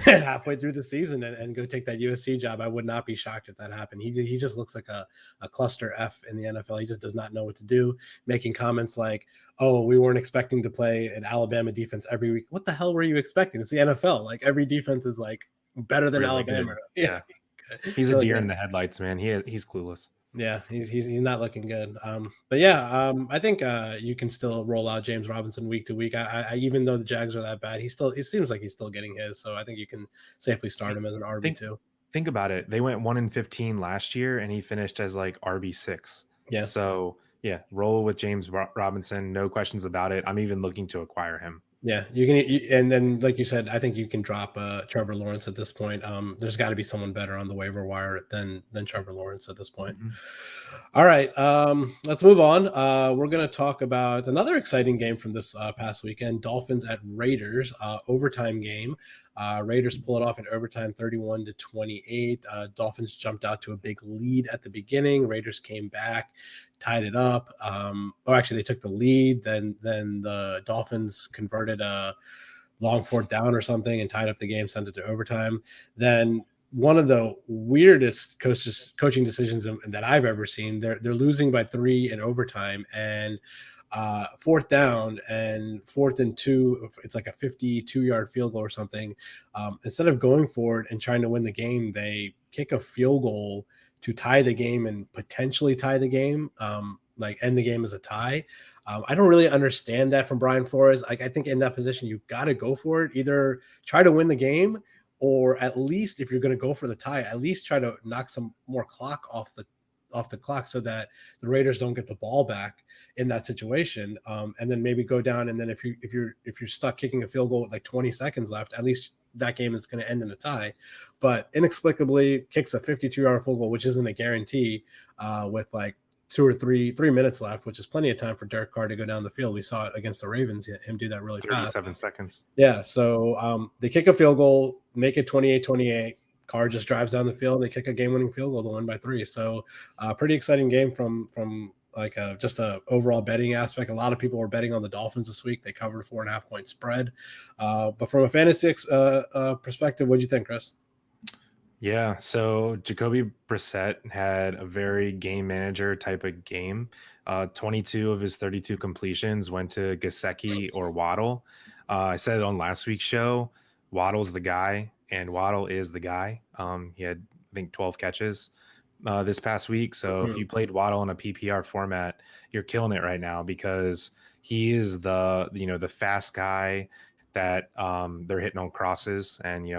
halfway through the season and go take that USC job. I would not be shocked if that happened. He just looks like a cluster F in the NFL. He just does not know what to do, making comments like, "Oh, we weren't expecting to play an Alabama defense every week." What the hell were you expecting? It's the NFL. Like every defense is like better than Really Alabama. good. Yeah. He's a Really deer good. in the headlights, man. He's clueless. Yeah, he's not looking good. But yeah, I think you can still roll out James Robinson week to week. I even though the Jags are that bad, it seems like he's still getting his. So I think you can safely start him as an RB Think two. think about it. They went 1-15 last year, and he finished as like RB6. Yeah. So yeah, roll with James Robinson, no questions about it. I'm even looking to acquire him. Yeah, and then like you said, I think you can drop Trevor Lawrence at this point. There's got to be someone better on the waiver wire than Trevor Lawrence at this point. Mhm. All right, let's move on. We're going to talk about another exciting game from this past weekend: Dolphins at Raiders, overtime game. Raiders pull it off in overtime, 31-28. Dolphins jumped out to a big lead at the beginning. Raiders came back, tied it up. Actually, they took the lead. Then the Dolphins converted a long fourth down or something and tied up the game, sent it to overtime. Then one of the weirdest coaching decisions that I've ever seen. They're losing by 3 in overtime, and fourth down and 4th and 2. It's like a 52-yard field goal or something. Instead of going for it and trying to win the game, they kick a field goal to tie the game and potentially tie the game, like end the game as a tie. I don't really understand that from Brian Flores. Like, I think in that position, you've got to go for it. Either try to win the game, or at least if you're going to go for the tie, at least try to knock some more clock off the clock so that the Raiders don't get the ball back in that situation. And then maybe go down. And then if you're stuck kicking a field goal with like 20 seconds left, at least that game is going to end in a tie. But inexplicably kicks a 52-yard field goal, which isn't a guarantee, with like 2 or 3 minutes left, which is plenty of time for Derek Carr to go down the field. We saw it against the Ravens, him do that really 37 fast. seconds. Yeah. So they kick a field goal, make it 28-28. Carr just drives down the field. They kick a game-winning field goal to win by 3. So pretty exciting game from like just a overall betting aspect. A lot of people were betting on the Dolphins this week. They covered a 4.5-point spread. But from a fantasy perspective, what do you think, Chris? Yeah, so Jacoby Brissett had a very game manager type of game. 22 of his 32 completions went to Gesicki or Waddle. I said it on last week's show. Waddle's the guy, and Waddle is the guy. He had, I think, 12 catches this past week. So if you played Waddle in a PPR format, you're killing it right now, because he is the fast guy that they're hitting on crosses and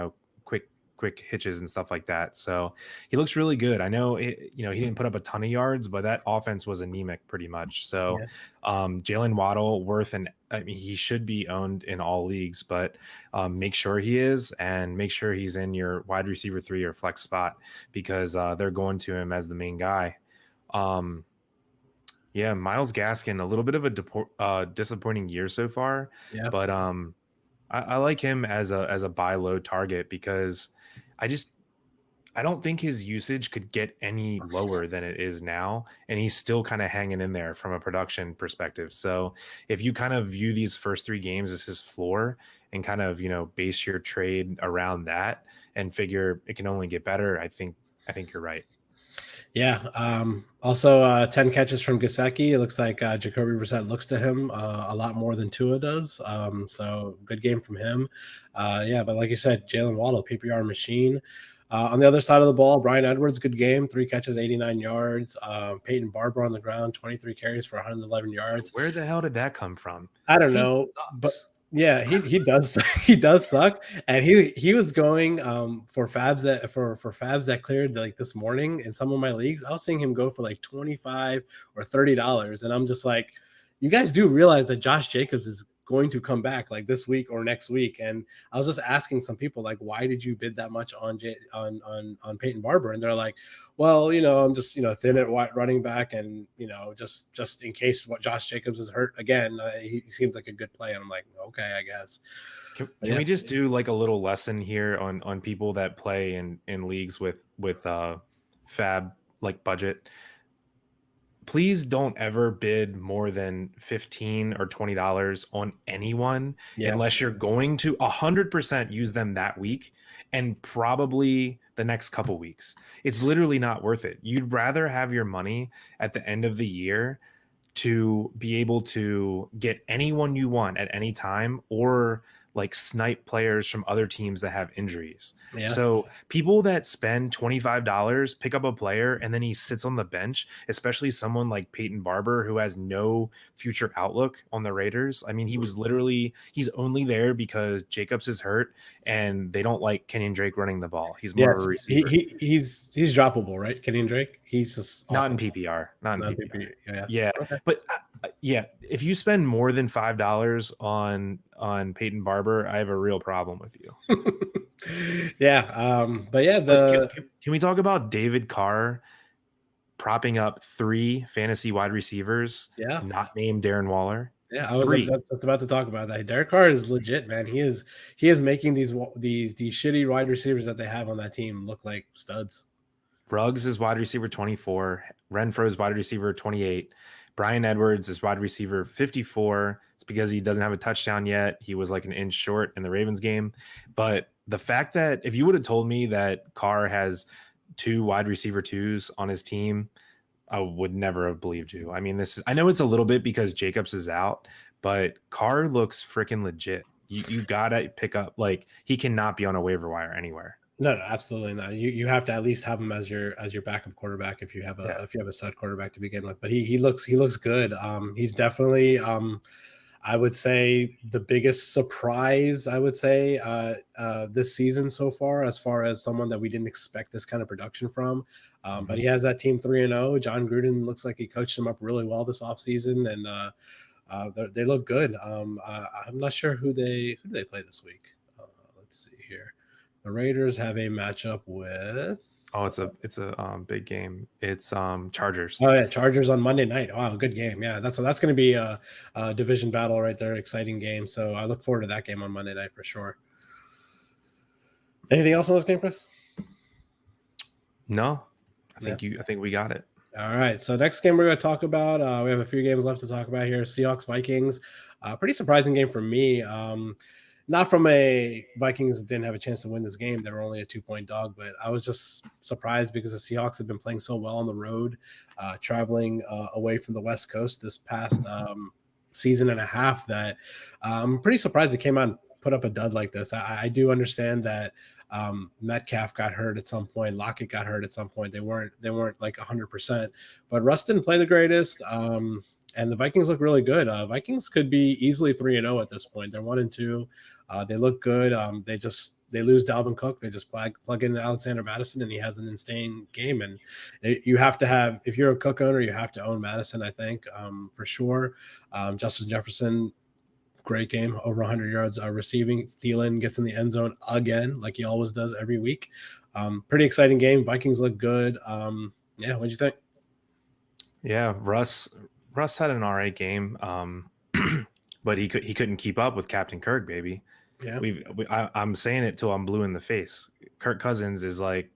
quick hitches and stuff like that. So he looks really good. I know he didn't put up a ton of yards, but that offense was anemic pretty much. So Jalen Waddle he should be owned in all leagues, but make sure he is, and make sure he's in your wide receiver 3 or flex spot, because they're going to him as the main guy. Myles Gaskin, a little bit of a disappointing year so far, but I like him as a buy low target, because I don't think his usage could get any lower than it is now, and he's still kind of hanging in there from a production perspective. So if you kind of view these first 3 games as his floor and kind of base your trade around that and figure it can only get better, I think you're right. Yeah. Also, 10 catches from Gesicki. It looks like Jacoby Brissett looks to him a lot more than Tua does. So good game from him. But like you said, Jalen Waddle, PPR machine. On the other side of the ball, Bryan Edwards, good game, 3 catches, 89 yards. Peyton Barber on the ground, 23 carries for 111 yards. Where the hell did that come from? I don't know, but yeah, he does he does suck, and he was going for fabs that cleared like this morning in some of my leagues. I was seeing him go for like $25 or $30, and I'm just like, you guys do realize that Josh Jacobs is going to come back like this week or next week. And I was just asking some people, like, why did you bid that much on Peyton Barber? And they're like, well, I'm just, thin at running back, and, just in case what Josh Jacobs is hurt again, he seems like a good play. And I'm like, okay, I guess. Can we just do like a little lesson here on people that play in leagues with fab like budget? Please don't ever bid more than $15 or $20 on anyone unless you're going to 100% use them that week and probably the next couple weeks. It's literally not worth it. You'd rather have your money at the end of the year to be able to get anyone you want at any time, or like snipe players from other teams that have injuries. So people that spend $25, pick up a player, and then he sits on the bench, especially someone like Peyton Barber, who has no future outlook on the Raiders. I mean, he's only there because Jacobs is hurt and they don't like Kenyon Drake running the ball. He's more of a receiver. He's droppable, right? Kenyon Drake. He's just not in PPR. Not in PPR. Yeah. Okay. But if you spend more than $5 on Peyton Barber, I have a real problem with you. Can we talk about David Carr propping up 3 fantasy wide receivers? Not named Darren Waller. I was just about to talk about that. Derek Carr is legit, man. He is making these shitty wide receivers that they have on that team look like studs. Ruggs is wide receiver 24. Renfro is wide receiver 28. Bryan Edwards is wide receiver 54. It's because he doesn't have a touchdown yet. He was like an inch short in the Ravens game. But the fact that if you would have told me that Carr has 2 wide receiver 2s on his team, I would never have believed you. I mean, I know it's a little bit because Jacobs is out, but Carr looks freaking legit. You gotta pick up, like, he cannot be on a waiver wire anywhere. No, absolutely not. You have to at least have him as your backup quarterback if you have a stud quarterback to begin with. But he looks good. He's definitely I would say the biggest surprise, I would say, this season so far as someone that we didn't expect this kind of production from. But he has that team 3-0. John Gruden looks like he coached them up really well this offseason, and they look good. I'm not sure who they play this week. Let's see here. The Raiders have a matchup with. Oh, it's a big game. It's Chargers. Oh yeah, Chargers on Monday night. Wow, good game. Yeah, that's going to be a division battle right there. Exciting game. So I look forward to that game on Monday night for sure. Anything else on this game, Chris? No, I think we got it. All right. So next game we're going to talk about. We have a few games left to talk about here. Seahawks Vikings. Pretty surprising game for me. Not from a Vikings didn't have a chance to win this game. They were only a 2-point dog, but I was just surprised because the Seahawks have been playing so well on the road, traveling away from the West Coast this past season and a half that I'm pretty surprised it came out and put up a dud like this. I do understand that Metcalf got hurt at some point. Lockett got hurt at some point. They weren't like 100%, but Russ didn't play the greatest. And the Vikings look really good. Vikings could be easily 3-0 at this point. They're 1-2. They look good. They lose Dalvin Cook. They just plug in Alexander Mattison, and he has an insane game. And you have to have, if you're a Cook owner, you have to own Mattison, I think, for sure. Justin Jefferson, great game, over 100 yards receiving. Thielen gets in the end zone again, like he always does every week. Pretty exciting game. Vikings look good. What'd you think? Yeah, Russ had an all right game, but he couldn't keep up with Captain Kirk, baby. Yeah, I'm saying it till I'm blue in the face. Kirk Cousins is like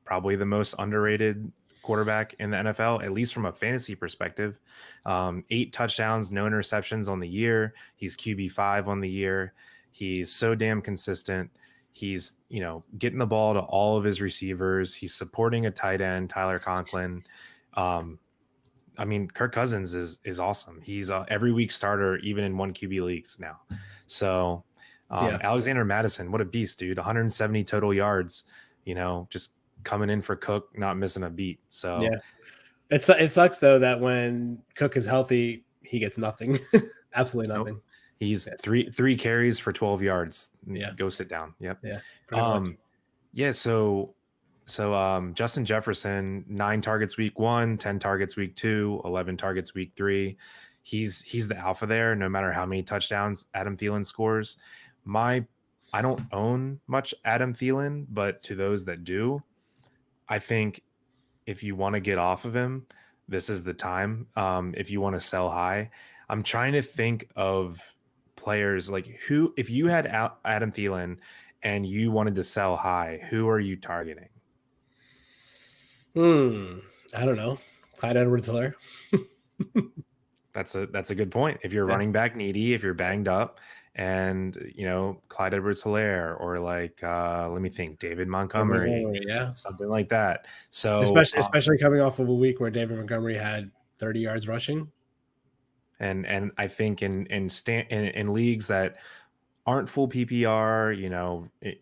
probably the most underrated quarterback in the NFL, at least from a fantasy perspective. 8 touchdowns, no interceptions on the year. He's QB5 on the year. He's so damn consistent. He's, getting the ball to all of his receivers. He's supporting a tight end, Tyler Conklin. I mean, Kirk Cousins is awesome. He's every week starter, even in 1 QB leagues now. So Alexander Mattison, what a beast, dude. 170 total yards, just coming in for Cook, not missing a beat. So yeah, it sucks though that when Cook is healthy, he gets nothing. Absolutely nothing. Nope. He's three carries for 12 yards. Yeah. Go sit down. Yep. Yeah. Yeah. So Justin Jefferson, 9 targets week 1, 10 targets week 2, 11 targets week 3. He's the alpha there, no matter how many touchdowns Adam Thielen scores. I don't own much Adam Thielen, but to those that do, I think if you want to get off of him, this is the time. If you want to sell high, I'm trying to think of players, like who, if you had Adam Thielen and you wanted to sell high, who are you targeting? I don't know. Clyde Edwards-Helaire. That's a good point. If you're Yeah. running back needy, if you're banged up, and Clyde Edwards-Helaire, or like let me think, David Montgomery, Yeah. something like that. So especially coming off of a week where David Montgomery had 30 yards rushing. And I think in leagues that aren't full PPR,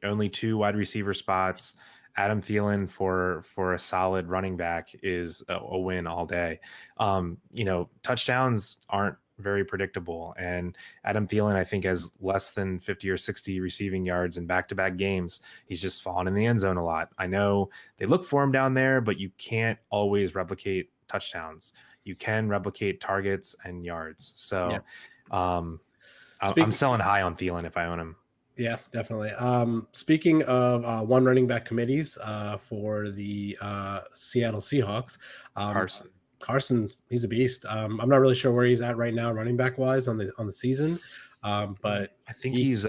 only 2 wide receiver spots, Adam Thielen for a solid running back is a win all day. Touchdowns aren't very predictable, and Adam Thielen, I think, has less than 50 or 60 receiving yards in back-to-back games. He's just fallen in the end zone a lot. I know they look for him down there, but you can't always replicate touchdowns. You can replicate targets and yards. So I'm selling high on Thielen if I own him. Yeah, definitely. Speaking of one running back committees for the Seattle Seahawks, Carson, he's a beast. I'm not really sure where he's at right now, running back wise on the season, but I think he's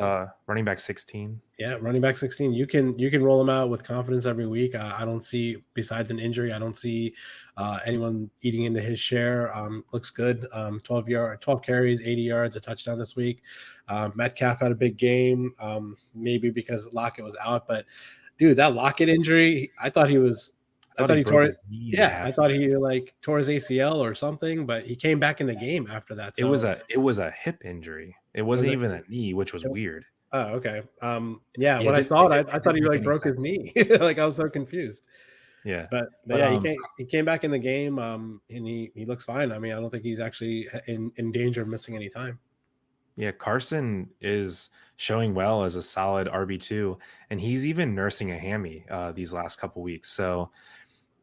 running back 16. Yeah, running back 16. You can roll him out with confidence every week. I don't see, besides an injury, I don't see anyone eating into his share. Looks good. 12 carries, 80 yards, a touchdown this week. Metcalf had a big game, maybe because Lockett was out. But dude, that Lockett injury, I thought he tore his knee. Yeah, I thought he like tore his ACL or something, but he came back in the game after that. So it was a hip injury. It wasn't even a knee, which was weird. Oh, okay. Yeah, when I saw it, I thought he like broke his knee. Like I was so confused. Yeah. But yeah, he came back in the game, and he looks fine. I mean, I don't think he's actually in danger of missing any time. Yeah, Carson is showing well as a solid RB2, and he's even nursing a hammy these last couple weeks. So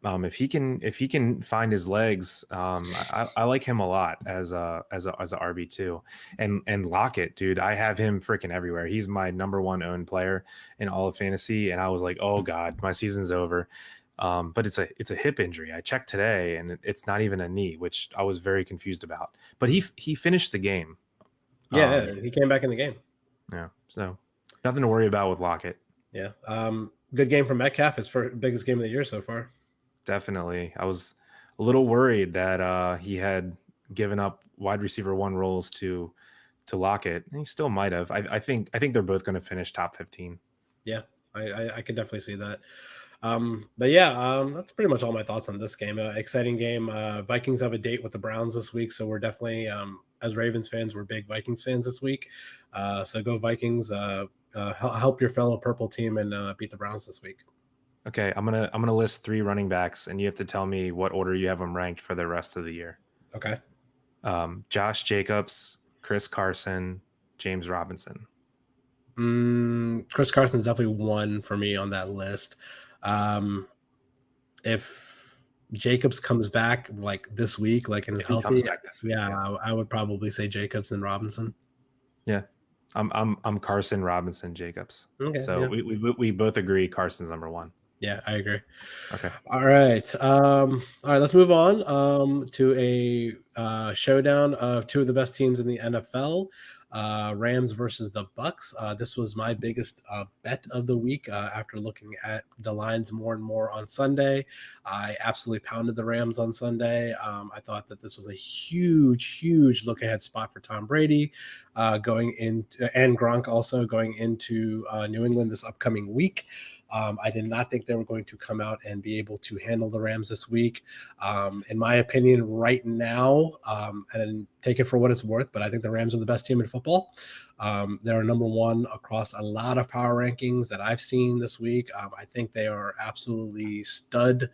if he can find his legs, I like him a lot as a RB2. And Lockett, dude, I have him freaking everywhere. He's my number 1 owned player in all of fantasy, and I was like, oh god, my season's over. But it's a hip injury. I checked today, and it's not even a knee, which I was very confused about. But he finished the game. Yeah, he came back in the game. Yeah, so nothing to worry about with Lockett. Yeah, good game from Metcalf. It's for biggest game of the year so far. Definitely. I was a little worried that he had given up wide receiver 1 roles to Lockett. And he still might have. I think they're both going to finish top 15. Yeah, I could definitely see that. But yeah, that's pretty much all my thoughts on this game. Exciting game. Vikings have a date with the Browns this week, so we're definitely, as Ravens fans, we're big Vikings fans this week. So go Vikings. Help your fellow purple team and beat the Browns this week. Okay, I'm gonna list 3 running backs, and you have to tell me what order you have them ranked for the rest of the year. Okay. Josh Jacobs, Chris Carson, James Robinson. Chris Carson's definitely 1 for me on that list. If Jacobs comes back like this week, like and is healthy, I would probably say Jacobs and Robinson. Yeah. I'm Carson, Robinson, Jacobs. Okay. So yeah. we both agree Carson's number 1. Yeah, I agree. Okay. All right. Let's move on to a showdown of 2 of the best teams in the NFL. Rams versus the Bucs. This was my biggest bet of the week after looking at the lines more and more on Sunday. I absolutely pounded the Rams on Sunday. I thought that this was a huge look ahead spot for Tom Brady going into, and Gronk also going into New England this upcoming week. I did not think they were going to come out and be able to handle the Rams this week. In my opinion, right now, and take it for what it's worth, but I think the Rams are the best team in football. They're number 1 across a lot of power rankings that I've seen this week. I think they are absolute stud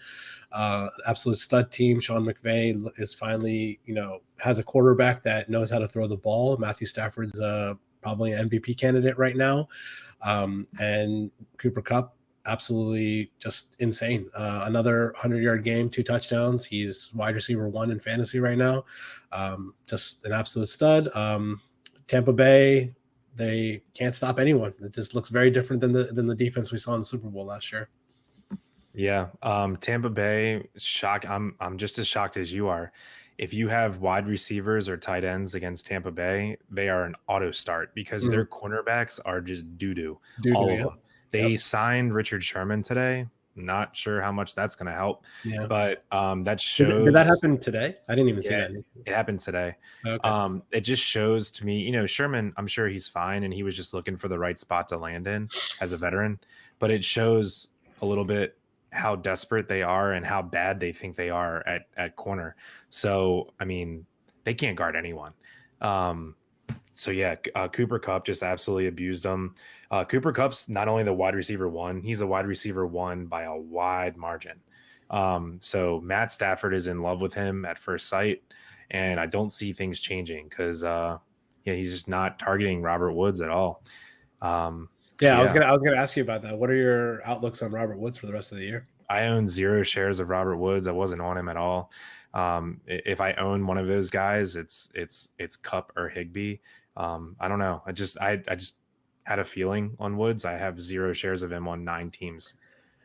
team. Sean McVay is finally, has a quarterback that knows how to throw the ball. Matthew Stafford's probably an MVP candidate right now. And Cooper Kupp, absolutely just insane. Another 100-yard game, 2 touchdowns. He's wide receiver 1 in fantasy right now. Just an absolute stud. Tampa Bay, they can't stop anyone. It just looks very different than the defense we saw in the Super Bowl last year. Yeah. Tampa Bay, shock. I'm just as shocked as you are. if you have wide receivers or tight ends against Tampa Bay, they are an auto start because their cornerbacks are just doo-doo, all of them. They signed Richard Sherman today. Not sure how much that's going to help, but that shows. Did that happen today? I didn't even see that. It happened today. Okay. It just shows to me, you know, Sherman, I'm sure he's fine, and he was just looking for the right spot to land in as a veteran, but it shows a little bit how desperate they are and how bad they think they are at corner. So, I mean, they can't guard anyone. So yeah, Cooper Kupp just absolutely abused them. Cooper Kupp's not only the wide receiver one, he's a wide receiver one by a wide margin. So Matt Stafford is in love with him at first sight, and I don't see things changing because he's just not targeting Robert Woods at all. I was gonna ask you about that. What are your outlooks on Robert Woods for the rest of the year? I own 0 shares of Robert Woods. I wasn't on him at all. If I own one of those guys, it's Kupp or Higbee. I don't know. I just had a feeling on Woods. I have 0 shares of him on 9 teams.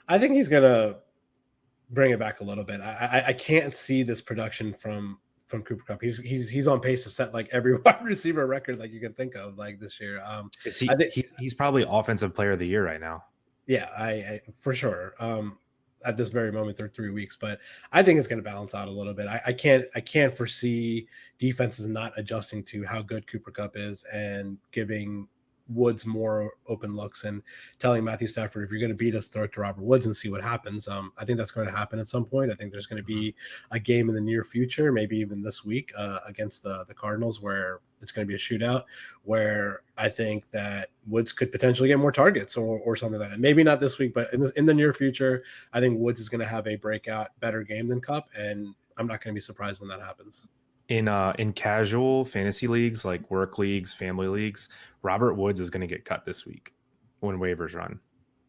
I think he's gonna bring it back a little bit. I can't see this production from Cooper Kupp. He's on pace to set like every wide receiver record like you can think of like this year. He's probably offensive player of the year right now. Yeah, I for sure. At this very moment through 3 weeks, but I think it's going to balance out a little bit. I can't foresee defenses not adjusting to how good Cooper Kupp is and giving Woods more open looks and telling Matthew Stafford, if you're going to beat us, throw it to Robert Woods and see what happens. I think that's going to happen at some point. I think there's going to be a game in the near future, maybe even this week against the Cardinals, where it's going to be a shootout, where I think that Woods could potentially get more targets or something like that. Maybe not this week, but in the near future, I think Woods is going to have a breakout better game than Kupp, and I'm not going to be surprised when that happens. In casual fantasy leagues, like work leagues, family leagues, Robert Woods is going to get cut this week when waivers run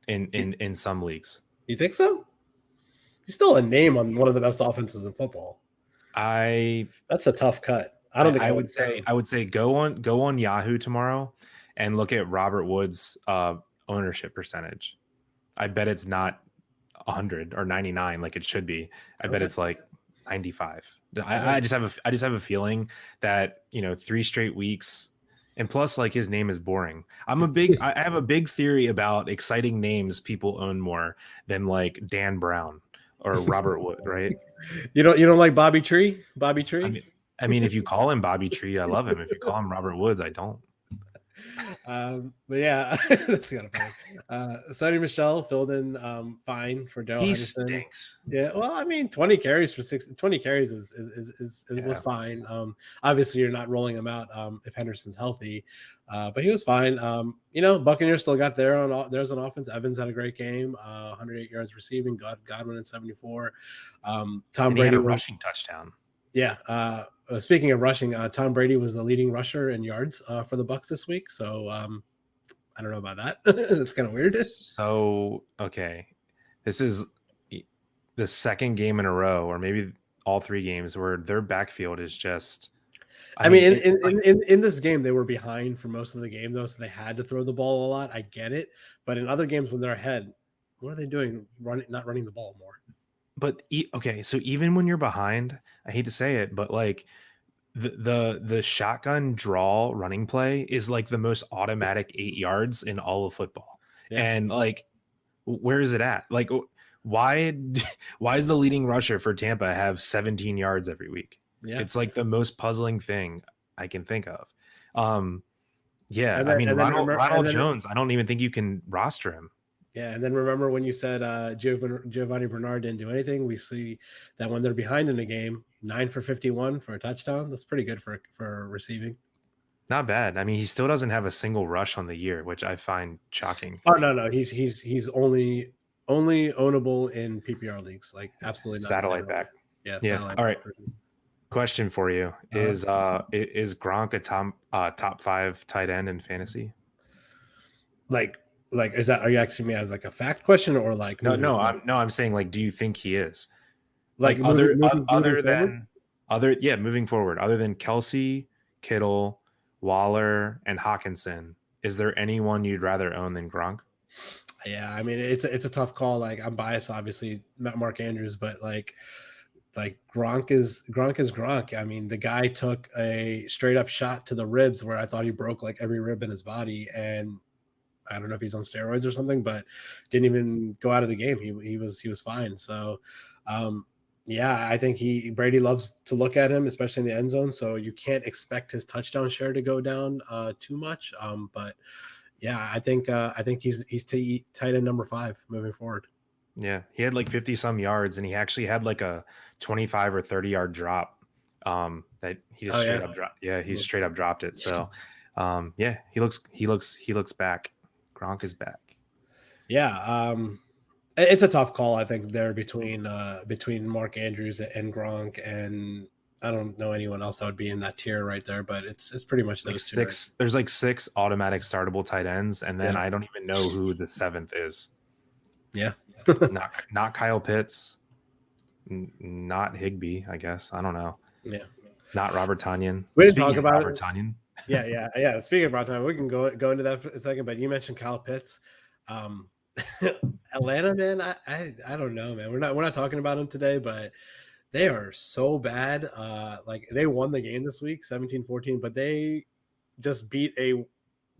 in some leagues. You think so? He's still a name on one of the best offenses in football. That's a tough cut. I don't think I would say go on Yahoo tomorrow and look at Robert Woods' ownership percentage. I bet it's not 100 or 99 like it should be. I bet it's like 95. I just have a feeling that 3 straight weeks, and plus like his name is boring. I have a big theory about exciting names people own more than like Dan Brown or Robert Wood, right? You don't like Bobby Tree? I mean, if you call him Bobby Tree, I love him. If you call him Robert Woods, I don't. But yeah, that's kind of funny. Sonny Michel filled in fine for Darrell Henderson. Stinks. Yeah, well, I mean, 20 carries was fine. Obviously, you're not rolling him out if Henderson's healthy, but he was fine. Buccaneers still got there's an offense. Evans had a great game, 108 yards receiving. Godwin at 74. Tom Brady had a rushing touchdown. Yeah. Speaking of rushing, Tom Brady was the leading rusher in yards for the Bucs this week. So I don't know about that. That's kind of weird. So, okay. This is the second game in a row, or maybe all 3 games, where their backfield is just. I mean, in this game, they were behind for most of the game, though, so they had to throw the ball a lot. I get it. But in other games when they're ahead, what are they doing? Not running the ball more. But okay, so even when you're behind, I hate to say it, but like the shotgun draw running play is like the most automatic 8 yards in all of football. Yeah. And like, where is it at? Like, why is the leading rusher for Tampa have 17 yards every week? Yeah. It's like the most puzzling thing I can think of. Ronald Jones, I don't even think you can roster him. Yeah, and then remember when you said Giovanni Bernard didn't do anything? We see that when they're behind in a game, 9 for 51 for a touchdown. That's pretty good for receiving. Not bad. I mean, he still doesn't have a single rush on the year, which I find shocking. Oh no, he's only ownable in PPR leagues, like absolutely not. Satellite back. Yeah. All right. Question for you is Gronk a top 5 tight end in fantasy? Like, is that? Are you asking me as like a fact question or like? I'm saying like, do you think he is? Like moving forward, other than Kelsey, Kittle, Waller, and Hawkinson, is there anyone you'd rather own than Gronk? Yeah, I mean it's a tough call. Like I'm biased, obviously, not Mark Andrews, but like like Gronk is Gronk. I mean, the guy took a straight up shot to the ribs where I thought he broke like every rib in his body, and I don't know if he's on steroids or something, but didn't even go out of the game. He was fine. So, yeah, I think Brady loves to look at him, especially in the end zone. So you can't expect his touchdown share to go down too much. But yeah, I think he's tight end number 5 moving forward. Yeah, he had like 50 some yards, and he actually had like a 25 or 30-yard drop that he just straight up dropped. Yeah, he straight up dropped it. So yeah, he looks back. Gronk is back. Yeah, it's a tough call, I think, there between Mark Andrews and Gronk, and I don't know anyone else that would be in that tier right there, but it's pretty much Like those 6. two. There's like 6 automatic startable tight ends, and then I don't even know who the 7th is. Yeah. not Kyle Pitts, not Higbee, I guess. I don't know. Yeah. Not Robert Tonyan. We didn't talk about Robert Tonyan. Yeah. Speaking of Robert Tonyan, we can go into that for a second, but you mentioned Kyle Pitts. Atlanta, man, I don't know, man. We're not talking about them today, but they are so bad. Like they won the game this week, 17-14, but they just beat a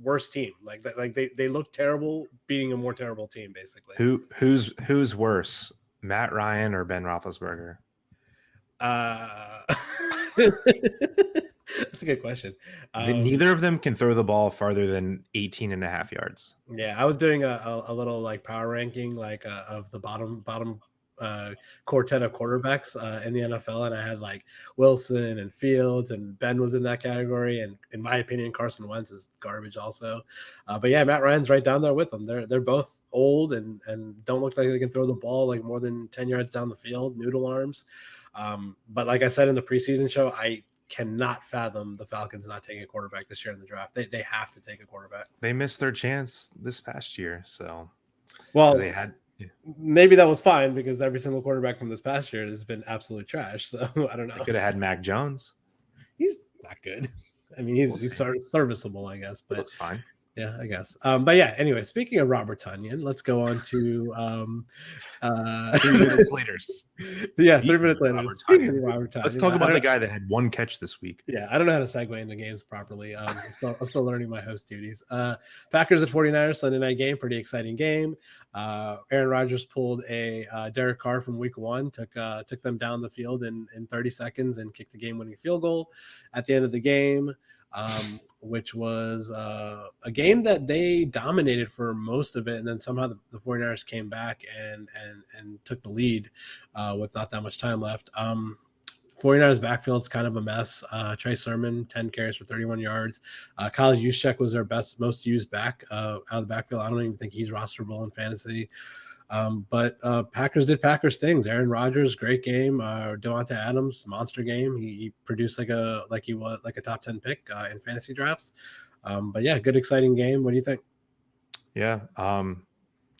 worse team. Like they look terrible beating a more terrible team, basically. Who's worse, Matt Ryan or Ben Roethlisberger? That's a good question. Neither of them can throw the ball farther than 18 and a half yards. Yeah, I was doing a little like power ranking, like of the bottom quartet of quarterbacks in the NFL, and I had like Wilson and Fields, and Ben was in that category, and in my opinion, Carson Wentz is garbage also. But yeah, Matt Ryan's right down there with them. They're both old and don't look like they can throw the ball like more than 10 yards down the field, noodle arms. But like I said in the preseason show, I cannot fathom the Falcons not taking a quarterback this year in the draft. They have to take a quarterback. They missed their chance this past year, so they had. Maybe that was fine because every single quarterback from this past year has been absolute trash. So I don't know. They could have had Mac Jones. He's not good. I mean, he's serviceable, I guess, but looks fine. Yeah, I guess. But yeah, anyway, speaking of Robert Tonyan, let's go on to 3 minutes later. Yeah, 3 minutes later. Speaking of Robert Tonyan, let's talk about the guy that had 1 catch this week. Yeah, I don't know how to segue into games properly. I'm still learning my host duties. Packers at 49ers Sunday night game, pretty exciting game. Aaron Rodgers pulled a Derek Carr from week 1, took them down the field in 30 seconds and kicked the game-winning field goal at the end of the game. Which was a game that they dominated for most of it, and then somehow the 49ers came back and took the lead with not that much time left. 49ers backfield's kind of a mess. Trey Sermon, 10 carries for 31 yards. Kyle Juszczyk was their most used back out of the backfield. I don't even think he's rosterable in fantasy. But Packers did Packers things. Aaron Rodgers, great game. Devontae Adams, monster game. He produced like a top 10 pick in fantasy drafts. But yeah, good exciting game. What do you think? Yeah,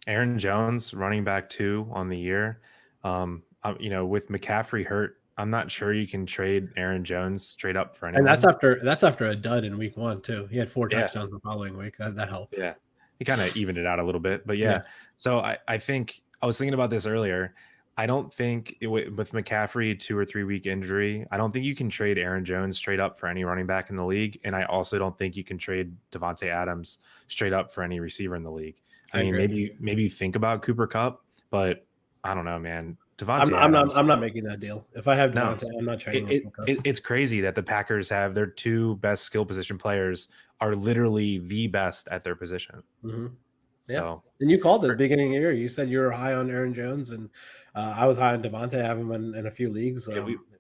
Aaron Jones, running back 2 on the year. With McCaffrey hurt, I'm not sure you can trade Aaron Jones straight up for anyone. And that's after a dud in week 1 too. He had 4 touchdowns the following week. That helped. Yeah. He kind of evened it out a little bit, but yeah. So I think I was thinking about this earlier. I don't think with McCaffrey 2 or 3 week injury, I don't think you can trade Aaron Jones straight up for any running back in the league. And I also don't think you can trade Devontae Adams straight up for any receiver in the league. I mean, maybe you think about Cooper Kupp, but I don't know, man. Devontae Adams, I'm not making that deal. If I have Devontae, I'm not trading it's crazy that the Packers have their 2 best skill position players are literally the best at their position. Mm-hmm. Yeah, so, and you called it at the beginning of the year. You said you were high on Aaron Jones, and I was high on Devontae. I have him in a few leagues.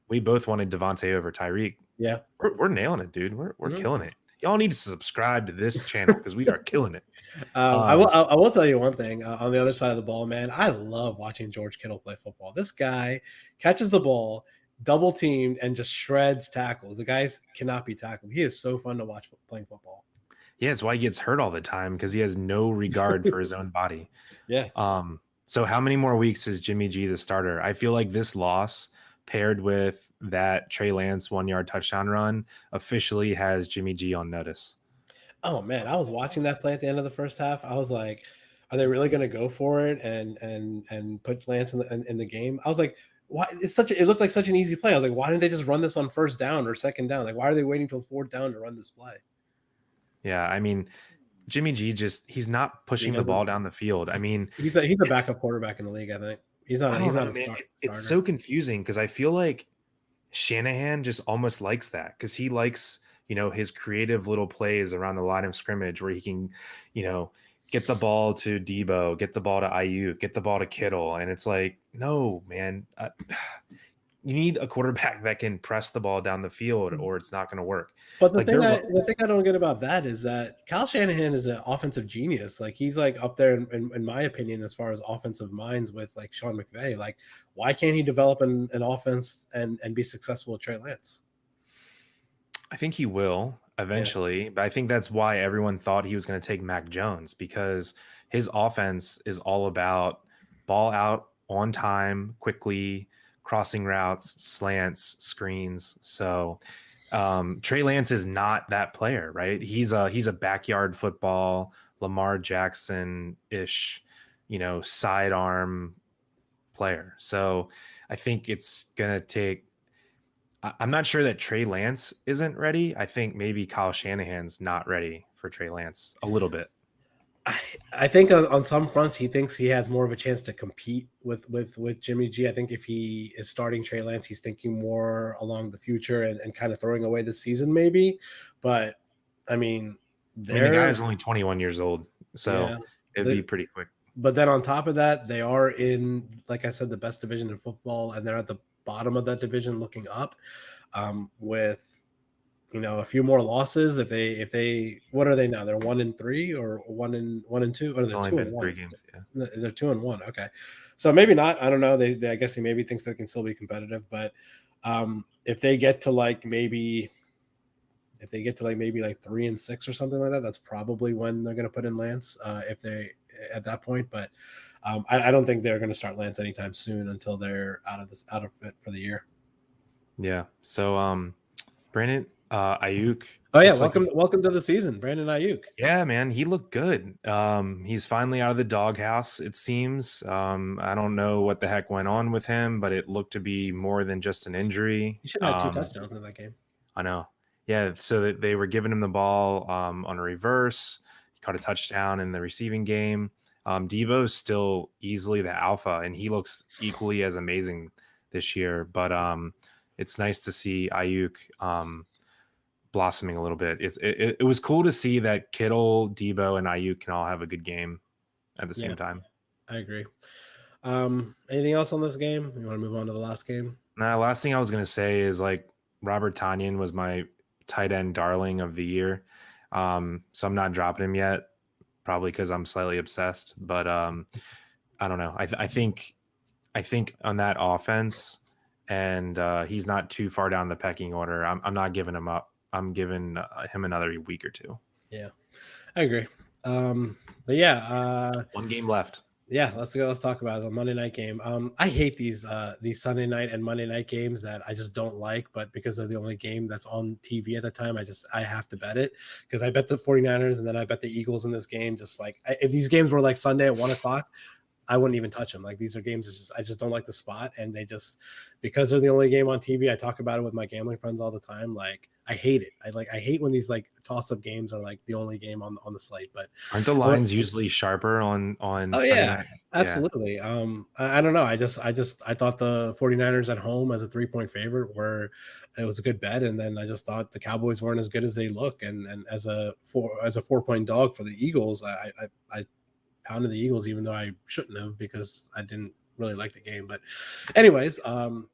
We both wanted Devontae over Tyreek. Yeah, we're nailing it, dude. We're killing it. Y'all need to subscribe to this channel because we are killing it. I will tell you one thing on the other side of the ball, man. I love watching George Kittle play football. This guy catches the ball, double teamed, and just shreds tackles. The guys cannot be tackled. He is so fun to watch playing football. Yeah, it's why he gets hurt all the time because he has no regard for his own body. Yeah. So how many more weeks is Jimmy G the starter? I feel like this loss paired with that Trey Lance 1-yard touchdown run officially has Jimmy G on notice. Oh man, I was watching that play at the end of the first half. I was like, are they really going to go for it and put Lance in the game? I was like, why it looked like such an easy play. I was like, why didn't they just run this on first down or second down? Like, why are they waiting till fourth down to run this play? Yeah, I mean, Jimmy G he's not pushing the ball down the field. I mean, he's a backup quarterback in the league, I think. He's not a starter. It's so confusing because I feel like Shanahan just almost likes that because he likes, his creative little plays around the line of scrimmage where he can, get the ball to Debo, get the ball to Ayuk, get the ball to Kittle. And it's like, no, man, you need a quarterback that can press the ball down the field or it's not going to work. But the thing I don't get about that is that Kyle Shanahan is an offensive genius. Like he's like up there in my opinion, as far as offensive minds with like Sean McVay. Like why can't he develop an offense and be successful with Trey Lance? I think he will eventually, but I think that's why everyone thought he was going to take Mac Jones because his offense is all about ball out on time, quickly, crossing routes, slants, screens. So Trey Lance is not that player, right? He's a backyard football, Lamar Jackson-ish, sidearm player. So I think it's going to take I'm not sure that Trey Lance isn't ready. I think maybe Kyle Shanahan's not ready for Trey Lance a little bit. I think on some fronts he thinks he has more of a chance to compete with Jimmy G. I think if he is starting Trey Lance, he's thinking more along the future and kind of throwing away the season maybe. But I mean, the guy is only 21 years old, so it'd be pretty quick. But then on top of that, they are in, like I said, the best division in football, and they're at the bottom of that division looking up with a few more losses. If they what are they now? They're 1-3 or 1-2, or they're 2-1. 3 games, yeah. They're 2-1. Okay, so maybe not. I don't know. They I guess he maybe thinks they can still be competitive, but if they get to maybe 3-6 or something like that, that's probably when they're going to put in Lance. If they at that point, but I don't think they're going to start Lance anytime soon until they're out of it for the year. Yeah. So, Brandon Ayuk. Oh yeah, welcome to the season, Brandon Ayuk. Yeah, man, he looked good. He's finally out of the doghouse. It seems. I don't know what the heck went on with him, but it looked to be more than just an injury. He should have had 2 touchdowns in that game. I know. Yeah, so they were giving him the ball on a reverse. He caught a touchdown in the receiving game. Debo's still easily the alpha, and he looks equally as amazing this year. But it's nice to see Ayuk blossoming a little bit. It was cool to see that Kittle, Debo, and Ayuk can all have a good game at the same time. I agree. Anything else on this game? You want to move on to the last game? Nah, last thing I was going to say is Robert Tonyan was my tight end darling of the year. So I'm not dropping him yet, probably because I'm slightly obsessed, but I don't know. I think on that offense, and he's not too far down the pecking order. I'm not giving him up. I'm giving him another week or 2. Yeah, I agree. But yeah, 1 game left. Yeah, let's go. Let's talk about the Monday night game. I hate these Sunday night and Monday night games that I just don't like, but because they're the only game that's on TV at the time, I have to bet it because I bet the 49ers and then I bet the Eagles in this game. Just if these games were Sunday at 1:00, I wouldn't even touch them. These are games I just don't like the spot, and because they're the only game on TV. I talk about it with my gambling friends all the time. I hate it. I hate when these toss-up games are the only game on the slate. But aren't the lines usually sharper on Sunday night? Absolutely. Yeah. I don't know. I thought the 49ers at home as a 3-point favorite it was a good bet, and then I just thought the Cowboys weren't as good as they look, and as a 4-point dog for the Eagles, I pounded the Eagles even though I shouldn't have because I didn't really like the game. But anyways,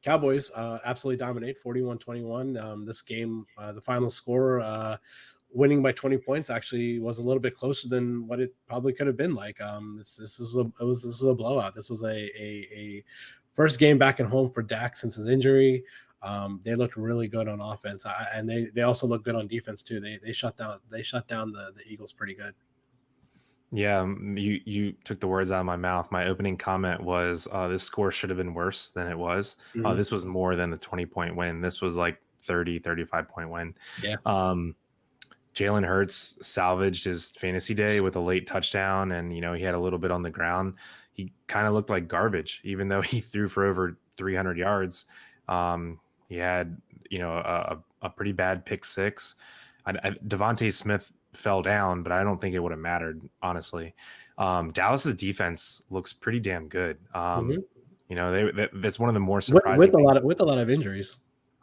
Cowboys absolutely dominate 41-21. This game, the final score, winning by 20 points actually was a little bit closer than what it probably could have been this was a blowout. This was a first game back at home for Dak since his injury. They looked really good on offense, and they also looked good on defense too. They shut down the Eagles pretty good. Yeah, you took the words out of my mouth. My opening comment was this score should have been worse than it was. Mm-hmm. This was more than a 20-point win. This was 30, 35-point win. Yeah. Jalen Hurts salvaged his fantasy day with a late touchdown, and he had a little bit on the ground. He kind of looked like garbage, even though he threw for over 300 yards. He had a pretty bad pick six. Devontae Smith fell down, but I don't think it would have mattered, honestly. Dallas's defense looks pretty damn good. That's one of the more surprising with a lot of injuries.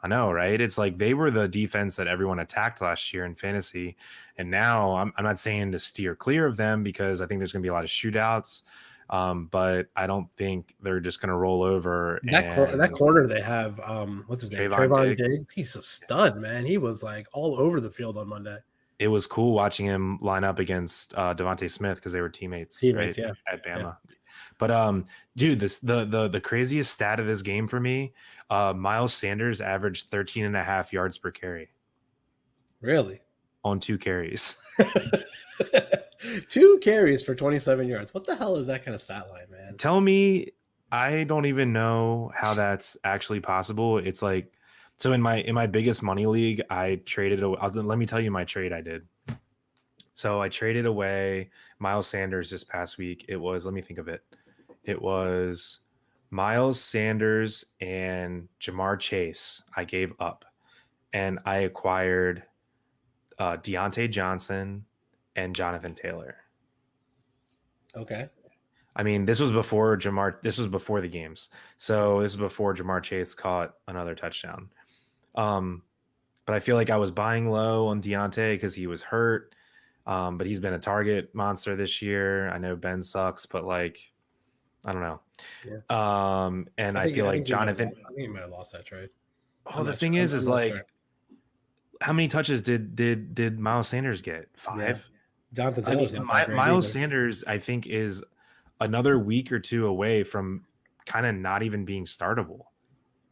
I know, right? It's like they were the defense that everyone attacked last year in fantasy, and now I'm not saying to steer clear of them because I think there's going to be a lot of shootouts, but I don't think they're just going to roll over. That corner they have, what's his name? Trayvon Diggs. He's a stud, man. He was like all over the field on Monday. It was cool watching him line up against Devontae Smith because they were teammates right? Yeah, at Bama. Yeah. But dude, the craziest stat of this game for me, Miles Sanders averaged 13.5 yards per carry. Really? On 2 carries. 2 carries for 27 yards. What the hell is that kind of stat line, man? Tell me, I don't even know how that's actually possible. It's like, so in my biggest money league, I traded away. Let me tell you my trade I did. So I traded away Miles Sanders this past week. It was, let me think of it. It was Miles Sanders and Jamar Chase I gave up. And I acquired Deontay Johnson and Jonathan Taylor. Okay. I mean, this was before the games. So this is before Jamar Chase caught another touchdown. But I feel like I was buying low on Deontay because he was hurt. But he's been a target monster this year. I know Ben sucks, but like, I don't know. Yeah. And I feel like Jonathan. I think he might have lost that trade. Oh, the thing is like, how many touches did Miles Sanders get? 5. Yeah. Jonathan Taylor's Miles Sanders, I think, is another week or 2 away from kind of not even being startable.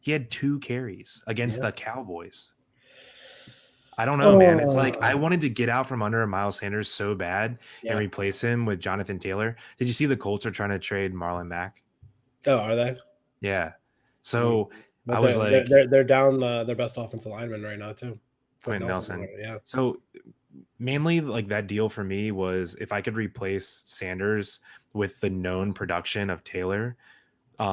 He had 2 carries against the Cowboys. I don't know, man. It's like I wanted to get out from under Miles Sanders so bad and replace him with Jonathan Taylor. Did you see the Colts are trying to trade Marlon Mack? Oh, are they? Yeah. So but I was like, they're down their best offensive lineman right now too. Quentin Nelson. Yeah. So mainly like that deal for me was if I could replace Sanders with the known production of Taylor, I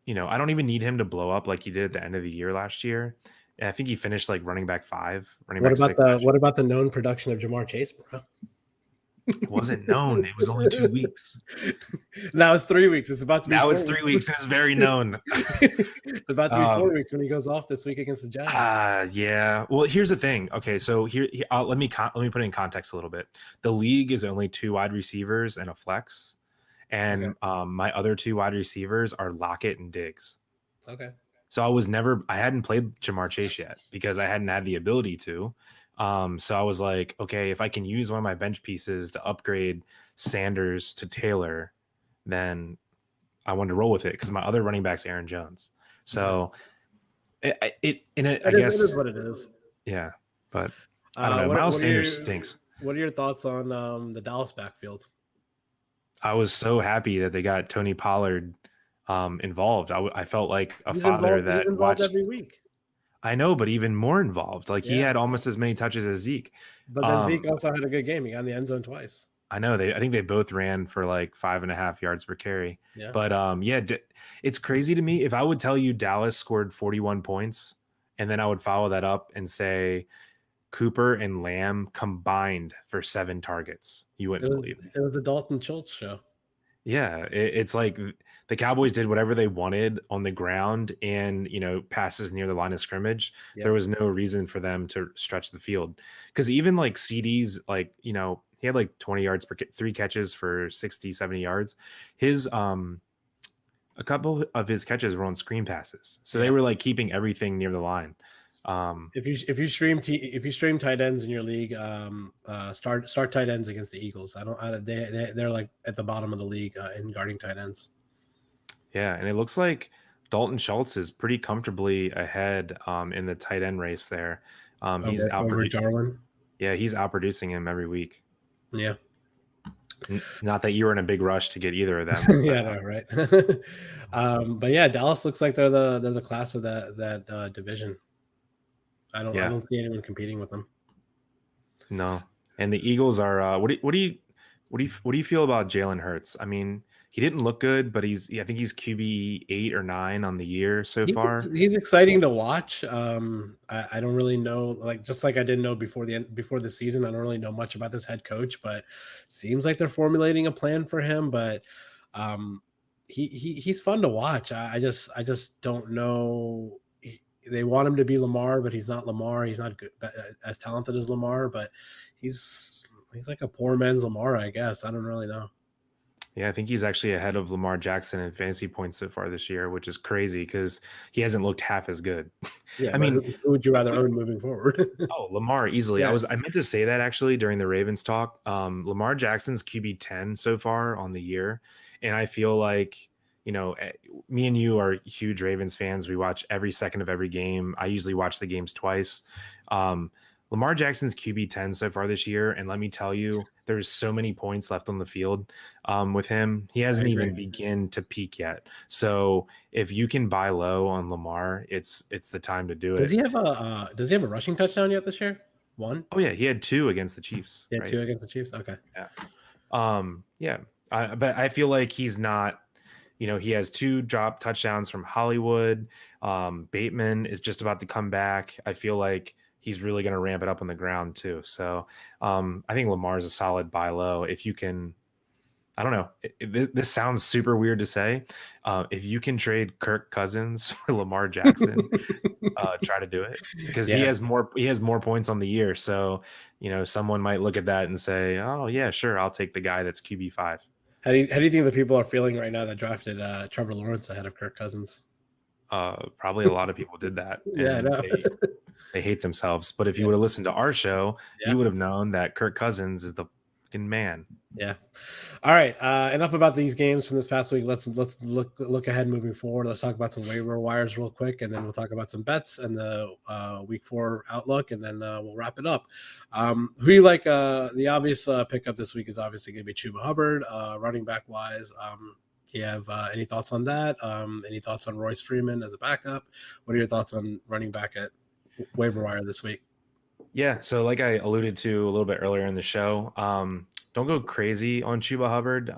don't even need him to blow up like he did at the end of the year last year. I think he finished like running back 5. What about the known production of Jamar Chase, bro? It wasn't known. It was only 2 weeks. Now it's 3 weeks. It's about to be. Now it's 3 weeks, and it's very known. It's about to be 4 weeks when he goes off this week against the Jags. Yeah. Well, here's the thing. Okay, so here let me put it in context a little bit. The league is only 2 wide receivers and a flex, and my other 2 wide receivers are Lockett and Diggs. Okay. So I hadn't played Jamar Chase yet because I hadn't had the ability to. So I was like, okay, if I can use one of my bench pieces to upgrade Sanders to Taylor, then I wanted to roll with it because my other running back's Aaron Jones. So I guess it is what it is. Yeah, but I don't know. Miles Sanders stinks. What are your thoughts on the Dallas backfield? I was so happy that they got Tony Pollard involved. I felt like a father that watched every week. I know, but even more involved. Like he had almost as many touches as Zeke. But then Zeke also had a good game. He got in the end zone twice. I know. I think they both ran for like 5.5 yards per carry. Yeah. But it's crazy to me. If I would tell you Dallas scored 41 points, and then I would follow that up and say Cooper and Lamb combined for 7 targets, you wouldn't believe it. It was a Dalton Schultz show. Yeah, it's like the Cowboys did whatever they wanted on the ground and, passes near the line of scrimmage. Yep. There was no reason for them to stretch the field because even like CDs, like, he had like 20 yards per 3 catches for 60, 70 yards. His, a couple of his catches were on screen passes. So they were like keeping everything near the line. If you stream tight ends in your league, start tight ends against the Eagles. They're like at the bottom of the league in guarding tight ends. Yeah, and it looks like Dalton Schultz is pretty comfortably ahead in the tight end race there. He's outproducing. Yeah, he's outproducing him every week. Yeah. Not that you were in a big rush to get either of them. Yeah, no, right. But yeah, Dallas looks like they're the class of that division. I don't see anyone competing with them. No. And the Eagles are what do you feel about Jalen Hurts? I mean, he didn't look good, but I think he's QB 8 or 9 on the year so far. He's exciting to watch. I don't really know, like just like I didn't know before the season. I don't really know much about this head coach, but seems like they're formulating a plan for him. But um, he's fun to watch. I just don't know. They want him to be Lamar, but he's not Lamar. He's not good, as talented as Lamar, but he's like a poor man's Lamar, I guess. I don't really know. Yeah, I think he's actually ahead of Lamar Jackson in fantasy points so far this year, which is crazy because he hasn't looked half as good. Yeah, I but mean, who would you rather own moving forward? oh, Lamar easily. Yeah. I meant to say that actually during the Ravens talk. Lamar Jackson's QB 10 so far on the year, and I feel like me and you are huge Ravens fans. We watch every second of every game. I usually watch the games twice. Lamar Jackson's QB 10 so far this year, and let me tell you, there's so many points left on the field with him. He hasn't even begun to peak yet. So if you can buy low on Lamar, it's the time to do it. Does he have a rushing touchdown yet this year? One? Oh yeah, he had 2 against the Chiefs. He had 2 against the Chiefs. Okay. Yeah. But I feel like he's not. He has 2 drop touchdowns from Hollywood. Bateman is just about to come back. I feel like he's really going to ramp it up on the ground too. So I think Lamar's a solid buy low. If you can, I don't know. This sounds super weird to say. If you can trade Kirk Cousins for Lamar Jackson, try to do it because he has more points on the year. So, someone might look at that and say, oh yeah, sure. I'll take the guy that's QB5. How do you think the people are feeling right now that drafted Trevor Lawrence ahead of Kirk Cousins? Probably a lot of people did that. Yeah, I know. They hate themselves. But if you would have listened to our show, you would have known that Kirk Cousins is the fucking man. Yeah. All right. Enough about these games from this past week. Let's look ahead moving forward. Let's talk about some waiver wires real quick, and then we'll talk about some bets and the week 4 outlook, and then we'll wrap it up. Who you like? The obvious pickup this week is obviously going to be Chuba Hubbard, running back wise. You have any thoughts on that? Any thoughts on Royce Freeman as a backup? What are your thoughts on running back at waiver wire this week? Yeah, so like I alluded to a little bit earlier in the show, don't go crazy on Chuba Hubbard.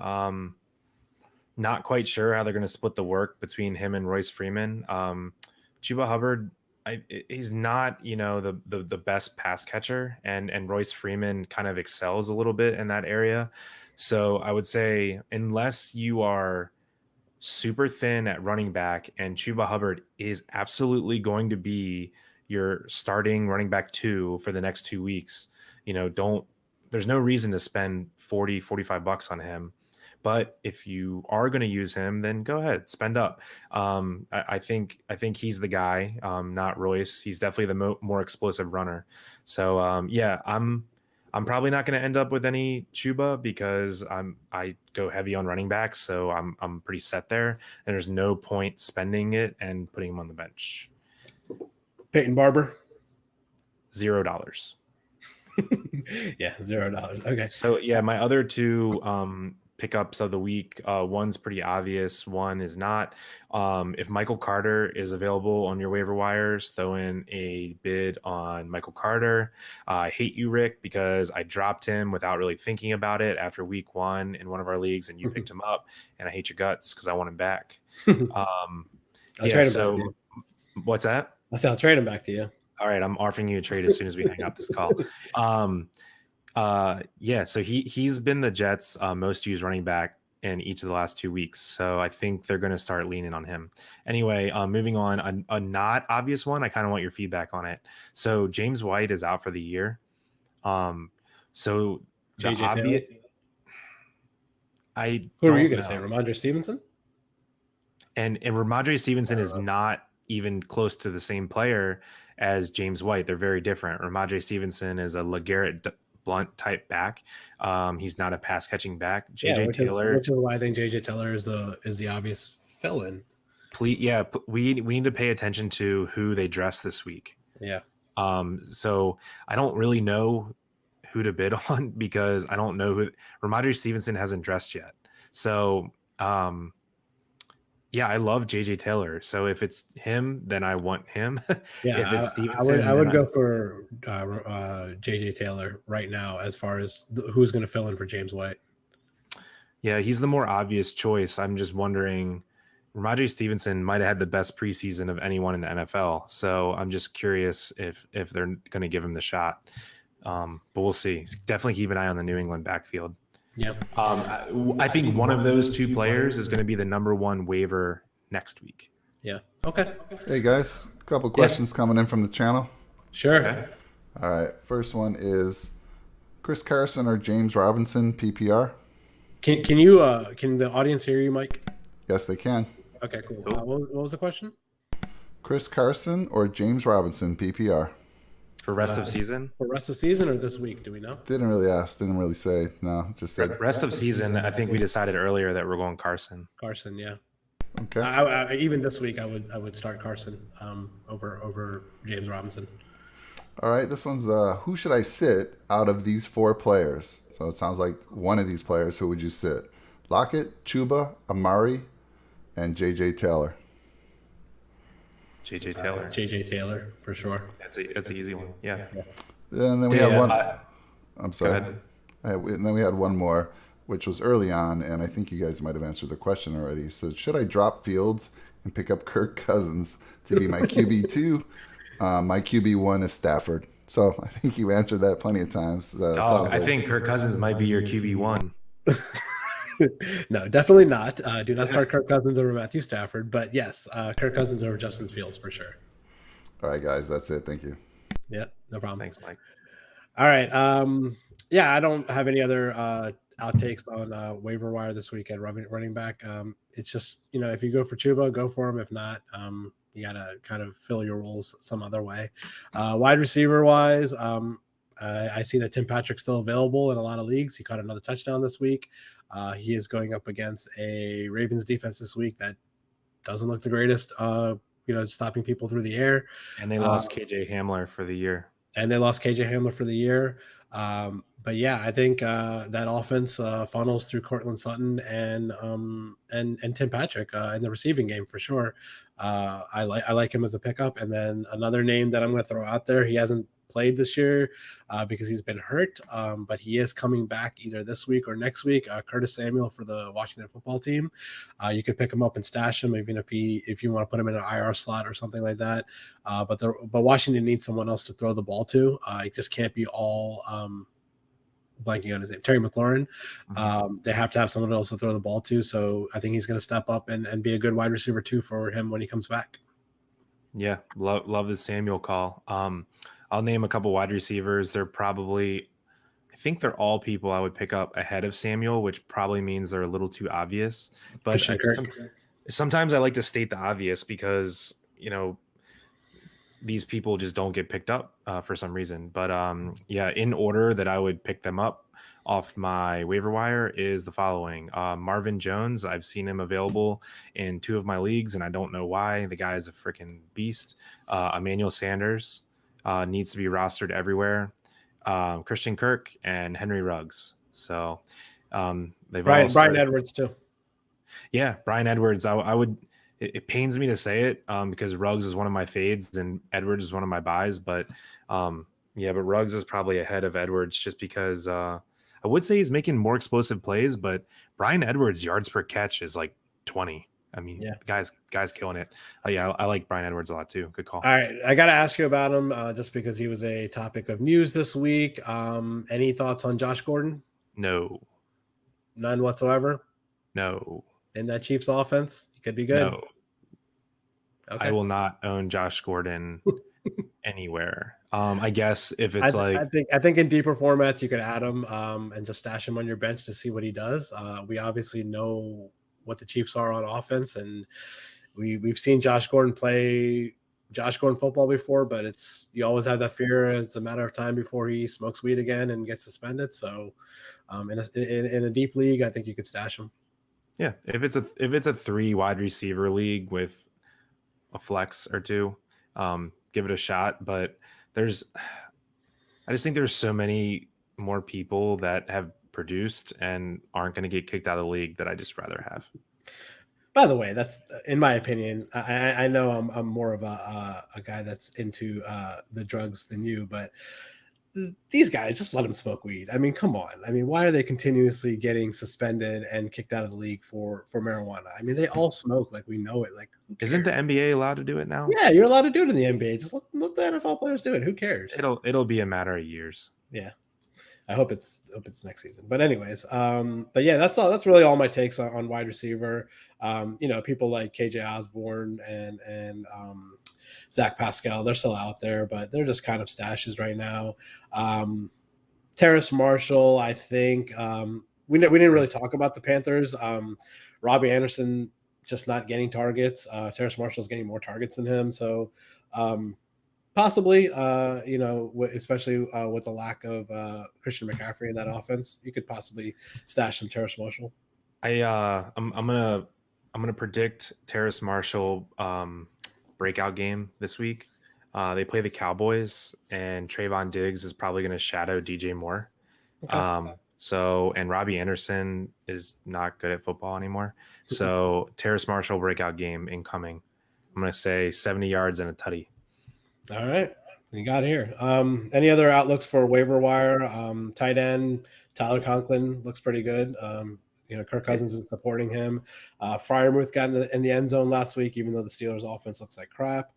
Not quite sure how they're going to split the work between him and Royce Freeman. Chuba Hubbard, he's not, the best pass catcher, and Royce Freeman kind of excels a little bit in that area. So I would say unless you are super thin at running back and Chuba Hubbard is absolutely going to be your starting running back 2 for the next 2 weeks, there's no reason to spend $45 on him. But if you are going to use him, then go ahead, spend up. I think he's the guy, not Royce. He's definitely the more explosive runner. So I'm probably not going to end up with any Chuba because I go heavy on running backs, so I'm pretty set there, and there's no point spending it and putting him on the bench. Peyton Barber, $0. Yeah, $0. Okay. So yeah, my other 2 pickups of the week, one's pretty obvious, one is not. If Michael Carter is available on your waiver wires, throw in a bid on Michael Carter. I hate you, Rick, because I dropped him without really thinking about it after week 1 in one of our leagues, and you picked him up, and I hate your guts because I want him back. I'll trade him back to you. What's that? I'll trade him back to you. All right, I'm offering you a trade as soon as we hang up this call. So he's been the Jets' most used running back in each of the last 2 weeks. So I think they're going to start leaning on him. Anyway, moving on, a not obvious one. I kind of want your feedback on it. So James White is out for the year. So the JJ obvious. Who are you going to say? Ramondre Stevenson? And Ramondre Stevenson is not even close to the same player as James White. They're very different. Ramondre Stevenson is a LeGarrette Blunt type back. He's not a pass catching back. JJ Taylor, which is why I think JJ Taylor is the obvious fill-in. We need to pay attention to who they dress this week. Yeah. So I don't really know who to bid on because I don't know who Ramondre Stevenson hasn't dressed yet. So Yeah, I love JJ Taylor. So if it's him, then I want him. Yeah, If it's I would Stevenson, I then would go for JJ Taylor right now as far as who's going to fill in for James White. yeah, he's the more obvious choice. I'm just wondering, Ramondre Stevenson might have had the best preseason of anyone in the NFL. So I'm just curious if they're going to give him the shot. But we'll see. Definitely keep an eye on the New England backfield. Yep. I think one of those two players is going to be the number one waiver next week. Yeah. Okay. Hey guys, a couple questions coming in from the channel. Sure. Okay. All right, first one is Chris Carson or James Robinson PPR? Can the audience hear you, Mike? Yes, they can. Okay, cool. What was the question? Chris Carson or James Robinson PPR? For rest of season? For rest of season or this week? Do we know? Didn't really ask. Didn't really say. No, just said. Rest of season, I think we decided earlier that we're going Carson. Carson, yeah. Okay. Even this week, I would start Carson over James Robinson. All right. This one's who should I sit out of these four players? So it sounds like one of these players. Who would you sit? Lockett, Chuba, Amari, and JJ Taylor. JJ Taylor. JJ Taylor for sure. That's the easy one. Yeah. And then we had one. I'm I'm sorry. Go ahead. And then we had one more, which was early on, and I think you guys might have answered the question already. So should I drop Fields and pick up Kirk Cousins to be my QB2? My QB1 is Stafford. So I think you answered that plenty of times. I think Kirk Cousins might be your QB1. No, definitely not. Do not start Kirk Cousins over Matthew Stafford. But yes, Kirk Cousins over Justin Fields for sure. All right, guys, that's it. Thank you. Yeah, no problem. Thanks, Mike. All right. Yeah, I don't have any other outtakes on waiver wire this week at running back. It's just, if you go for Chuba, go for him. If not, you got to kind of fill your roles some other way. Wide receiver wise, I see that Tim Patrick's still available in a lot of leagues. He caught another touchdown this week. He is going up against a Ravens defense this week that doesn't look the greatest, stopping people through the air. And they lost KJ Hamler for the year. But yeah, I think that offense funnels through Cortland Sutton and Tim Patrick in the receiving game for sure. I like him as a pickup. And then another name that I'm going to throw out there, he hasn't played this year because he's been hurt, but he is coming back either this week or next week. Curtis Samuel for the Washington football team. You could pick him up and stash him, even if you want to put him in an IR slot or something like that. But Washington needs someone else to throw the ball to. It just can't be all blanking on his name, Terry McLaurin. They have to have someone else to throw the ball to. So I think he's going to step up and be a good wide receiver too for him when he comes back. Yeah, love the Samuel call. I'll name a couple wide receivers. I think they're all people I would pick up ahead of Samuel, which probably means they're a little too obvious. But sometimes I like to state the obvious because, these people just don't get picked up for some reason. But in order that I would pick them up off my waiver wire is the following. Marvin Jones, I've seen him available in 2 of my leagues, and I don't know why. The guy is a freaking beast. Emmanuel Sanders needs to be rostered everywhere. Christian Kirk and Henry Ruggs. So Brian Edwards too. Yeah, Brian Edwards. I would. It pains me to say it because Ruggs is one of my fades and Edwards is one of my buys, but Ruggs is probably ahead of Edwards just because I would say he's making more explosive plays, but Brian Edwards' yards per catch is like 20. I mean, guys killing it. I like Brian Edwards a lot too. Good call. All right, I got to ask you about him just because he was a topic of news this week. Any thoughts on Josh Gordon? No. None whatsoever? No. In that Chiefs offense? He could be good. No. Okay. I will not own Josh Gordon anywhere. I guess if it's I think in deeper formats you could add him and just stash him on your bench to see what he does. We obviously know what the Chiefs are on offense, and we've seen Josh Gordon play Josh Gordon football before, but you always have that fear. It's a matter of time before he smokes weed again and gets suspended. So in a deep league, I think you could stash him. Yeah, if it's a 3 wide receiver league with a flex or 2, give it a shot. But I just think there's so many more people that have produced and aren't going to get kicked out of the league that I just rather have. By the way, that's in my opinion. I know I'm more of a guy that's into the drugs than you, but these guys just let them smoke weed. I mean, come on. I mean, why are they continuously getting suspended and kicked out of the league for marijuana? I mean, they all smoke like we know it. Like, Isn't the NBA allowed to do it now? Yeah, you're allowed to do it in the NBA. Just let the NFL players do it. Who cares? It'll be a matter of years. Yeah. I hope it's next season. But anyways, but yeah, that's all. That's really all my takes on wide receiver. People like KJ Osborne and Zach Pascal, they're still out there, but they're just kind of stashes right now. Terrace Marshall, I think we didn't really talk about the Panthers. Robbie Anderson just not getting targets. Terrace Marshall's getting more targets than him, so. Possibly, especially with the lack of Christian McCaffrey in that offense, you could possibly stash some Terrace Marshall. I'm gonna predict Terrace Marshall breakout game this week. They play the Cowboys, and Trayvon Diggs is probably gonna shadow DJ Moore. Okay. And Robbie Anderson is not good at football anymore. So Terrace Marshall breakout game incoming. I'm gonna say 70 yards and a tutty. All right. You got here. Any other outlooks for waiver wire? Tight end, Tyler Conklin looks pretty good. Kirk Cousins is supporting him. Freiermuth got in the end zone last week, even though the Steelers offense looks like crap.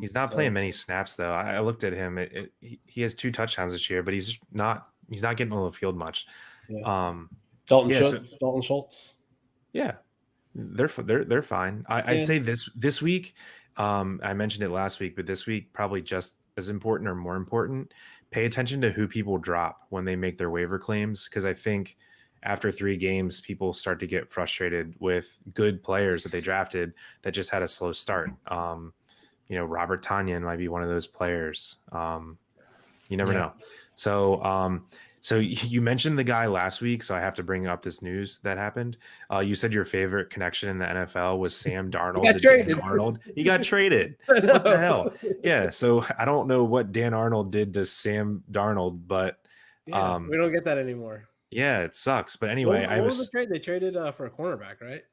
He's not playing many snaps though. I looked at him. He has 2 touchdowns this year, but he's not getting on the field much. Yeah. Dalton Schultz. Yeah, they're fine. I'd say this week. I mentioned it last week, but this week probably just as important or more important. Pay attention to who people drop when they make their waiver claims, because I think after 3 games, people start to get frustrated with good players that they drafted that just had a slow start. Robert Tonyan might be one of those players. You never know. So you mentioned the guy last week, so I have to bring up this news that happened. You said your favorite connection in the NFL was Sam Darnold. Dan Arnold. He got traded. What the hell? Yeah. So I don't know what Dan Arnold did to Sam Darnold, but we don't get that anymore. Yeah, it sucks. But anyway, what was the trade? They traded for a cornerback, right?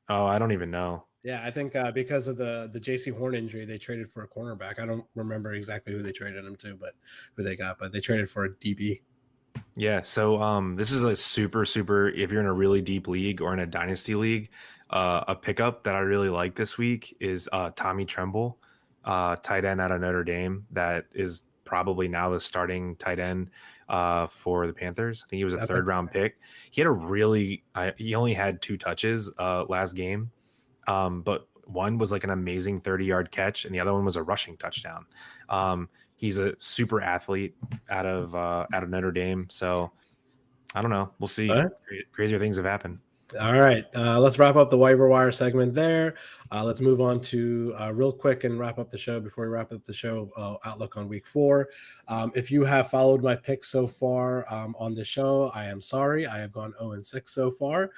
Oh, I don't even know. Yeah, I think because of the J.C. Horn injury, they traded for a cornerback. I don't remember exactly who they traded him to, but who they got. But they traded for a DB. Yeah, so this is a super, if you're in a really deep league or in a dynasty league, a pickup that I really like this week is Tommy Tremble, tight end out of Notre Dame, that is probably now the starting tight end for the Panthers. I think he was a 3rd round pick. He had he only had 2 touches last game, but one was like an amazing 30-yard catch, and the other one was a rushing touchdown. He's a super athlete out of Notre Dame. So I don't know. We'll see. Right. Crazier things have happened. All right. Let's wrap up the waiver wire segment there. Let's move on to real quick and wrap up the show before we wrap up the show outlook on week 4. If you have followed my picks so far on the show, I am sorry. I have gone 0-6 so far.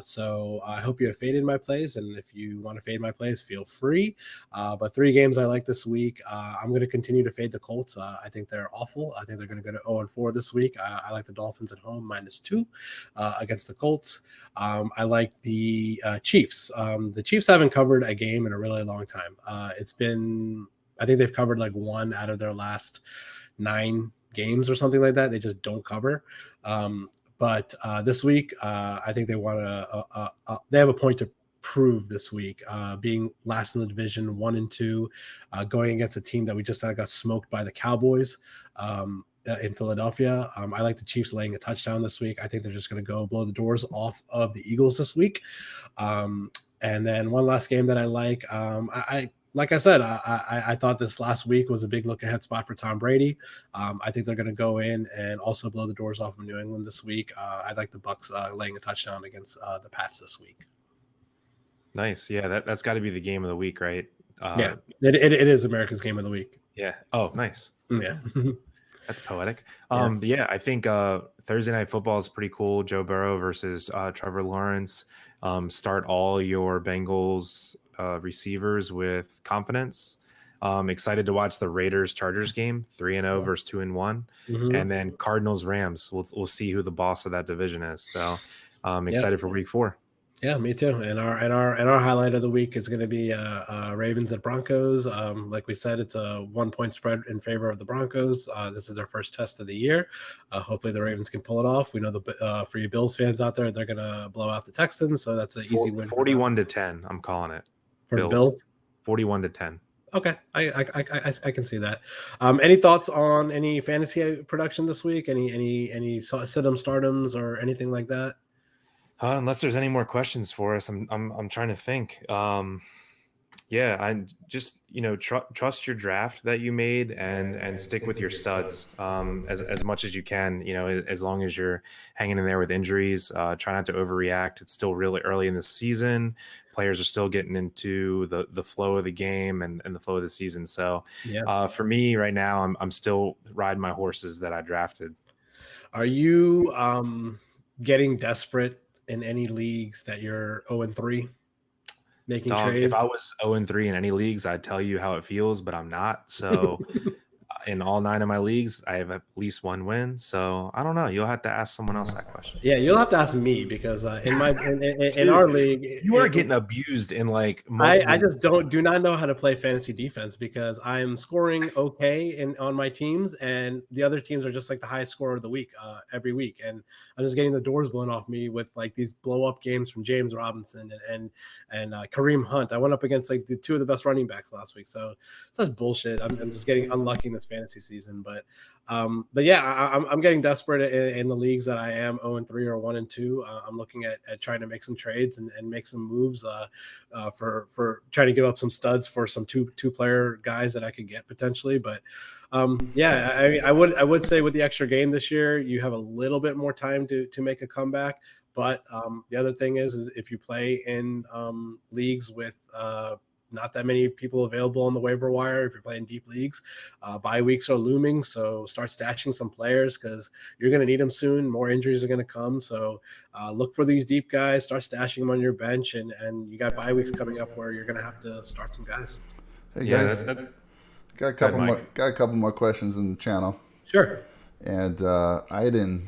So I hope you have faded my plays. And if you want to fade my plays, feel free. But 3 games I like this week. I'm going to continue to fade the Colts. I think they're awful. I think they're going to go to 0-4 this week. I like the Dolphins at home -2 against the Colts. I like the Chiefs. The Chiefs haven't covered a game in a really long time. I think they've covered like 1 out of their last 9 games or something like that. They just don't cover. But this week, I think they they have a point to prove this week, being last in the division, 1-2, going against a team that we just got smoked by the Cowboys in Philadelphia. I like the Chiefs laying a touchdown this week. I think they're just going to go blow the doors off of the Eagles this week. And then one last game that I like, like I said, I thought this last week was a big look ahead spot for Tom Brady. I think they're going to go in and also blow the doors off of New England this week. I like the Bucs laying a touchdown against the Pats this week. Nice. Yeah, that's got to be the game of the week, right? Yeah, it is America's game of the week. Yeah. Oh, nice. Yeah. That's poetic. Yeah, I think Thursday Night Football is pretty cool. Joe Burrow versus Trevor Lawrence. Start all your Bengals receivers with confidence. Excited to watch the Raiders-Chargers game, 3-0 versus 2-1. Mm-hmm. And then Cardinals-Rams. We'll see who the boss of that division is. So excited for week 4. Yeah, me too. And our highlight of the week is going to be Ravens at Broncos. Like we said, it's a 1-point spread in favor of the Broncos. This is their first test of the year. Hopefully, the Ravens can pull it off. We know for you Bills fans out there, they're going to blow out the Texans, so that's an easy win. 41-10. I'm calling it for the Bills. 41-10. Okay, I can see that. Any thoughts on any fantasy production this week? Any sit-em stardoms or anything like that? Unless there's any more questions for us, I'm trying to think. Yeah, I just trust your draft that you made and stick with your studs as much as you can. As long as you're hanging in there with injuries, try not to overreact. It's still really early in the season. Players are still getting into the flow of the game and the flow of the season. So for me right now, I'm still riding my horses that I drafted. Are you getting desperate in any leagues that you're 0-3 making trades? If I was 0-3 in any leagues, I'd tell you how it feels, but I'm not. So in all 9 of my leagues, I have at least 1 win. So I don't know. You'll have to ask someone else that question. Yeah, you'll have to ask me because in our league, you are getting abused in like. I just do not know how to play fantasy defense because I'm scoring okay on my teams, and the other teams are just like the highest scorer of the week every week, and I'm just getting the doors blown off me with like these blow up games from James Robinson and Kareem Hunt. I went up against like the 2 of the best running backs last week, so such bullshit. I'm just getting unlucky in this fantasy season, but yeah, I'm getting desperate in the leagues that I am 0-3 or 1-2. I'm looking at trying to make some trades and make some moves for trying to give up some studs for some two player guys that I could get potentially. But yeah, I would say with the extra game this year, you have a little bit more time to make a comeback. But the other thing is if you play in leagues with not that many people available on the waiver wire, if you're playing deep leagues, bye weeks are looming. So start stashing some players because you're going to need them soon. More injuries are going to come. So look for these deep guys, start stashing them on your bench. And you got bye weeks coming up where you're going to have to start some guys. Hey guys, got a couple more questions in the channel. Sure. And Aiden,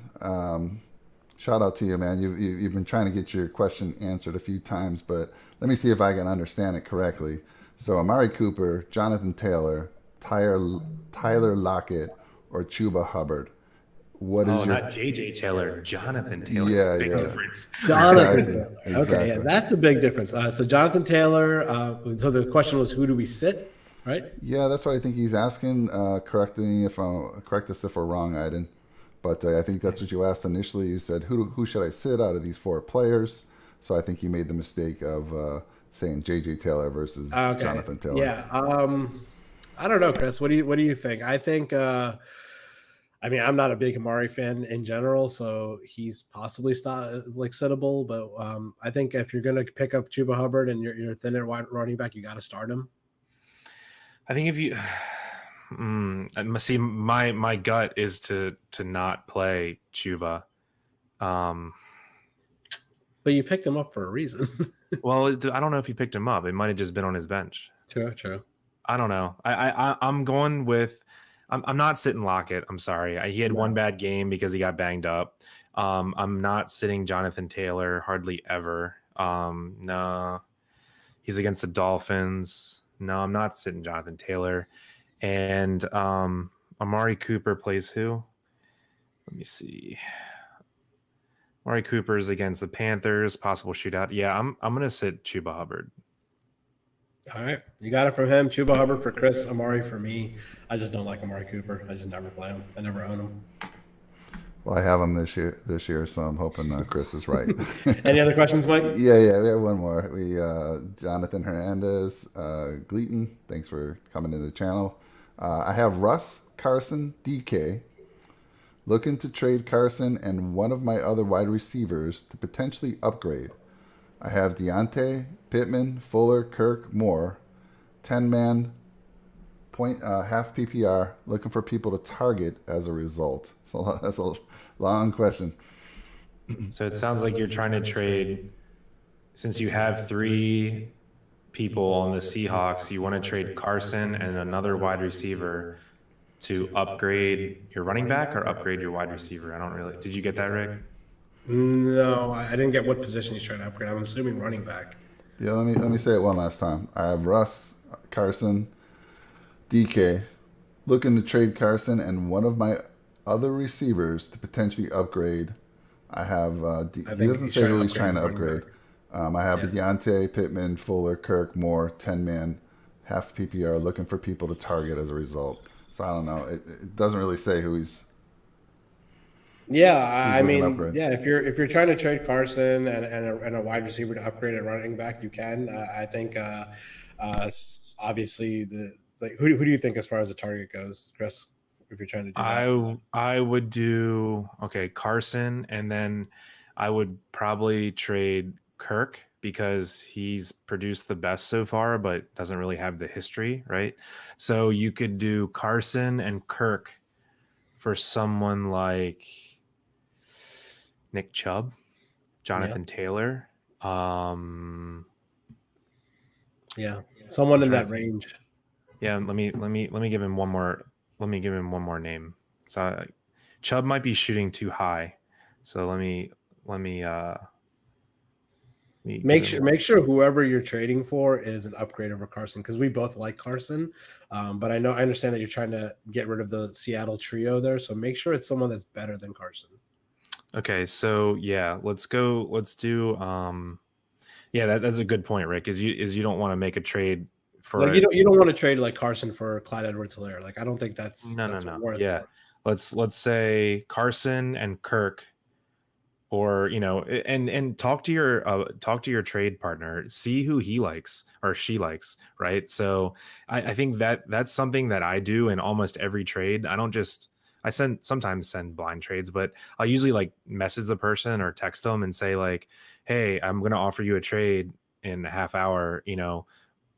shout out to you, man. You've been trying to get your question answered a few times, but let me see if I can understand it correctly. So Amari Cooper, Jonathan Taylor, Tyler Lockett, or Chuba Hubbard. What is your... not JJ Taylor, Jonathan Taylor. Yeah, big yeah. difference. Jonathan. Exactly. Okay, yeah, that's a big difference. So Jonathan Taylor. So the question was, who do we sit? Right? Yeah, that's what I think he's asking. Correct us if we're wrong, Aiden. But I think that's what you asked initially. You said, who should I sit out of these 4 players? So I think you made the mistake of saying J.J. Taylor versus Jonathan Taylor. Yeah. I don't know, Chris. What do you think? I think. I mean, I'm not a big Amari fan in general, so he's possibly sittable. But I think if you're going to pick up Chuba Hubbard and you're thin at wide running back, you got to start him. I think if you see, my gut is to not play Chuba. But you picked him up for a reason. Well, I don't know if you picked him up. It might have just been on his bench. True. I don't know. I'm going with. I'm not sitting Lockett. I'm sorry. He had one bad game because he got banged up. I'm not sitting Jonathan Taylor hardly ever. No, he's against the Dolphins. No, I'm not sitting Jonathan Taylor. And Amari Cooper plays who? Let me see. Amari Cooper is against the Panthers, possible shootout. Yeah, I'm gonna sit Chuba Hubbard. All right, you got it from him. Chuba Hubbard for Chris, Amari for me. I just don't like Amari Cooper. I just never play him. I never own him. Well, I have him this year, so I'm hoping Chris is right. Any other questions, Mike? Yeah, we have one more. Jonathan Hernandez, Gleaton, thanks for coming to the channel. I have Russ, Carson, DK. Looking to trade Carson and one of my other wide receivers to potentially upgrade. I have Deontay, Pittman, Fuller, Kirk, Moore. 10-man, half PPR. Looking for people to target as a result. So that's a long question. So it sounds like you're trying to trade, since you have 3 people on the Seahawks, you want to trade Carson and another wide receiver to upgrade your running back or upgrade your wide receiver? I don't really. Did you get that, Rick? No, I didn't get what position he's trying to upgrade. I'm assuming running back. Yeah, let me say it one last time. I have Russ, Carson, DK, looking to trade Carson and one of my other receivers to potentially upgrade. I have. He doesn't say who he's trying to upgrade. I have Deontay, Pittman, Fuller, Kirk, Moore, 10-man, half PPR, looking for people to target as a result. So I don't know. It doesn't really say who he's. Yeah, I looking to mean, upgrade. yeah. If you're trying to trade Carson and a wide receiver to upgrade at running back, you can. I think obviously who do you think as far as the target goes, Chris? If you're trying to do that, I would do Carson, and then I would probably trade Kirk because he's produced the best so far, but doesn't really have the history, right? So you could do Carson and Kirk for someone like Nick Chubb, Jonathan Taylor. Yeah, someone in that range. Yeah, let me give him one more. Let me give him one more name. So Chubb might be shooting too high. So let me make sure whoever you're trading for is an upgrade over Carson, because we both like Carson. But I understand that you're trying to get rid of the Seattle trio there. So make sure it's someone that's better than Carson. Okay, so yeah, let's do that's a good point, Rick. Is you don't want to make a trade for like you don't want to trade like Carson for Clyde Edwards-Helaire. Like I don't think that's no. worth Yeah. it. Let's say Carson and Kirk, or and talk to your trade partner, see who he likes or she likes, right? So I think that's something that I do in almost every trade. I sometimes send blind trades, but I'll usually like message the person or text them and say like, hey, I'm going to offer you a trade in a half hour,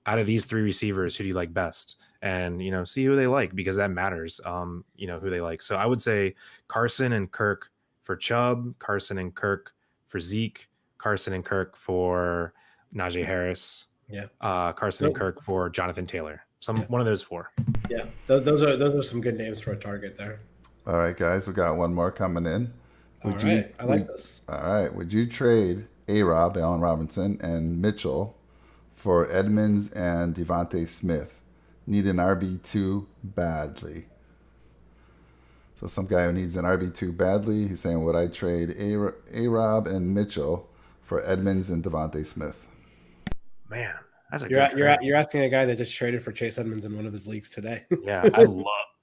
out of these three receivers, who do you like best? And, see who they like, because that matters, who they like. So I would say Carson and Kirk for Chubb, Carson and Kirk for Zeke, Carson and Kirk for Najee Harris, Carson and Kirk for Jonathan Taylor. One of those four. Yeah, those are some good names for a target there. All right, guys, we got one more coming in. I like this. All right, would you trade A-Rob, Allen Robinson, and Mitchell for Edmonds and Devontae Smith? Need an RB2 badly. So some guy who needs an RB2 badly, he's saying, would I trade A-Rob and Mitchell for Edmonds and Devontae Smith? Man, that's a you're asking a guy that just traded for Chase Edmonds in one of his leagues today. Yeah,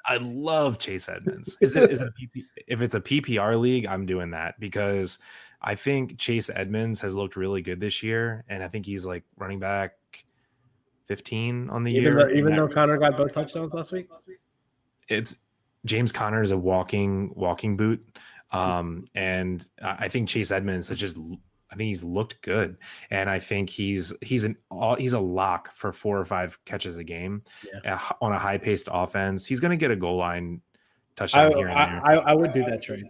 I love Chase Edmonds. If it's a PPR league, I'm doing that, because I think Chase Edmonds has looked really good this year, and I think he's like running back 15 on the year. Even though Connor got both touchdowns last week, it's James Conner is a walking boot, and I think Chase Edmonds I think he's looked good, and I think he's a lock for 4 or 5 catches a game on a high-paced offense. He's going to get a goal line touchdown here and there. I would do that trade.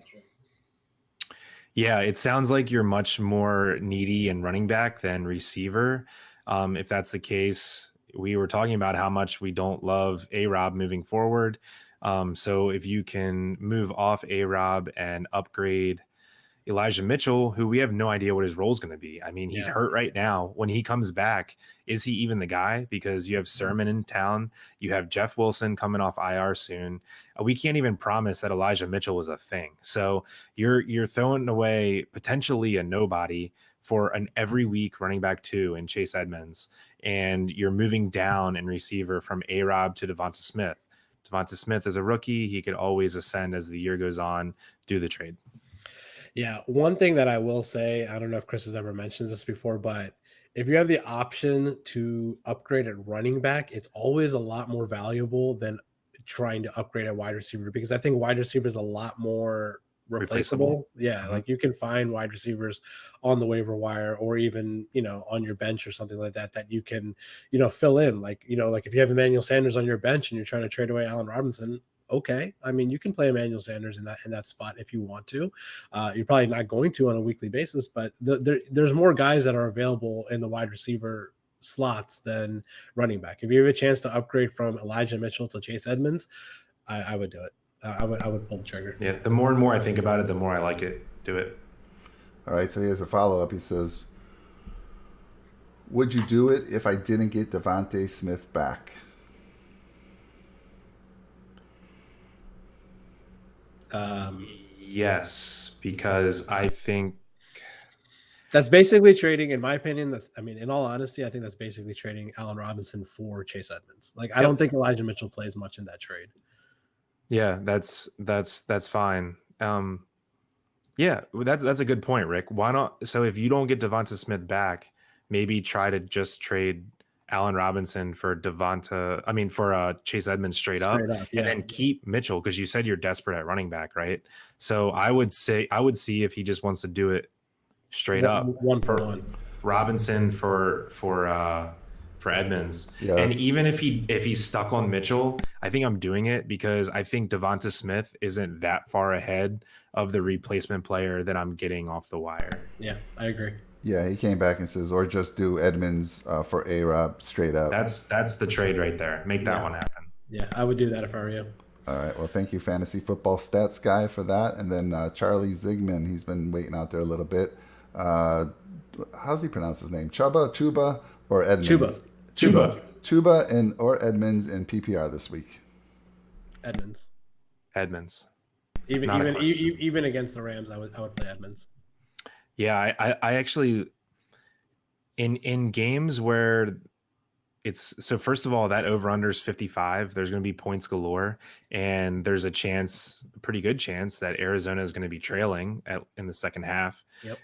Yeah, it sounds like you're much more needy in running back than receiver. If that's the case, we were talking about how much we don't love A-Rob moving forward. So if you can move off A-Rob and upgrade Elijah Mitchell, who we have no idea what his role is going to be. I mean, he's hurt right now. When he comes back, is he even the guy? Because you have Sermon in town. You have Jeff Wilson coming off IR soon. We can't even promise that Elijah Mitchell is a thing. So you're throwing away potentially a nobody for an every week running back 2 in Chase Edmonds. And you're moving down in receiver from A-Rob to Devonta Smith. Devonta Smith is a rookie. He could always ascend as the year goes on. Do the trade. Yeah, one thing that I will say, I don't know if Chris has ever mentioned this before, but if you have the option to upgrade at running back, it's always a lot more valuable than trying to upgrade at wide receiver, because I think wide receiver is a lot more replaceable. Yeah, like you can find wide receivers on the waiver wire, or even on your bench or something like that you can fill in. Like if you have Emmanuel Sanders on your bench and you're trying to trade away Allen Robinson, okay, I mean, you can play Emmanuel Sanders in that spot if you want to. You're probably not going to on a weekly basis, but there's more guys that are available in the wide receiver slots than running back. If you have a chance to upgrade from Elijah Mitchell to Chase Edmonds, I would do it. I would pull the trigger. Yeah, the more and more I think about it, the more I like it. Do it. All right, so he has a follow-up. He says, would you do it if I didn't get Devontae Smith back? Yes, because I think That's basically trading, in my opinion. In all honesty, I think that's basically trading Allen Robinson for Chase Edmonds. Like, I don't think Elijah Mitchell plays much in that trade. yeah, that's fine. Yeah, that's a good point, Rick. Why not? So if you don't get Devonta Smith back, maybe try to just trade Allen Robinson for Chase Edmonds straight up, and then keep Mitchell, because you said you're desperate at running back, right? So I would see if he just wants to do it straight up, one for one. Robinson for Edmonds. Yeah, and even if he's stuck on Mitchell, I think I'm doing it because I think Devonta Smith isn't that far ahead of the replacement player that I'm getting off the wire. Yeah, I agree. Yeah, he came back and says, or just do Edmonds for A-Rob straight up. That's the trade right there. Make that one happen. Yeah, I would do that if I were you. All right. Well, thank you, Fantasy Football Stats Guy, for that. And then Charlie Zigman, he's been waiting out there a little bit. How's he pronounce his name? Chuba, or Edmonds? Chuba or Edmonds in PPR this week? Edmonds. Even against the Rams, I would play Edmonds. Yeah, I actually in games where it's so, first of all, that over under is 55. There's going to be points galore, and there's a pretty good chance that Arizona is going to be trailing in the second half. Yep.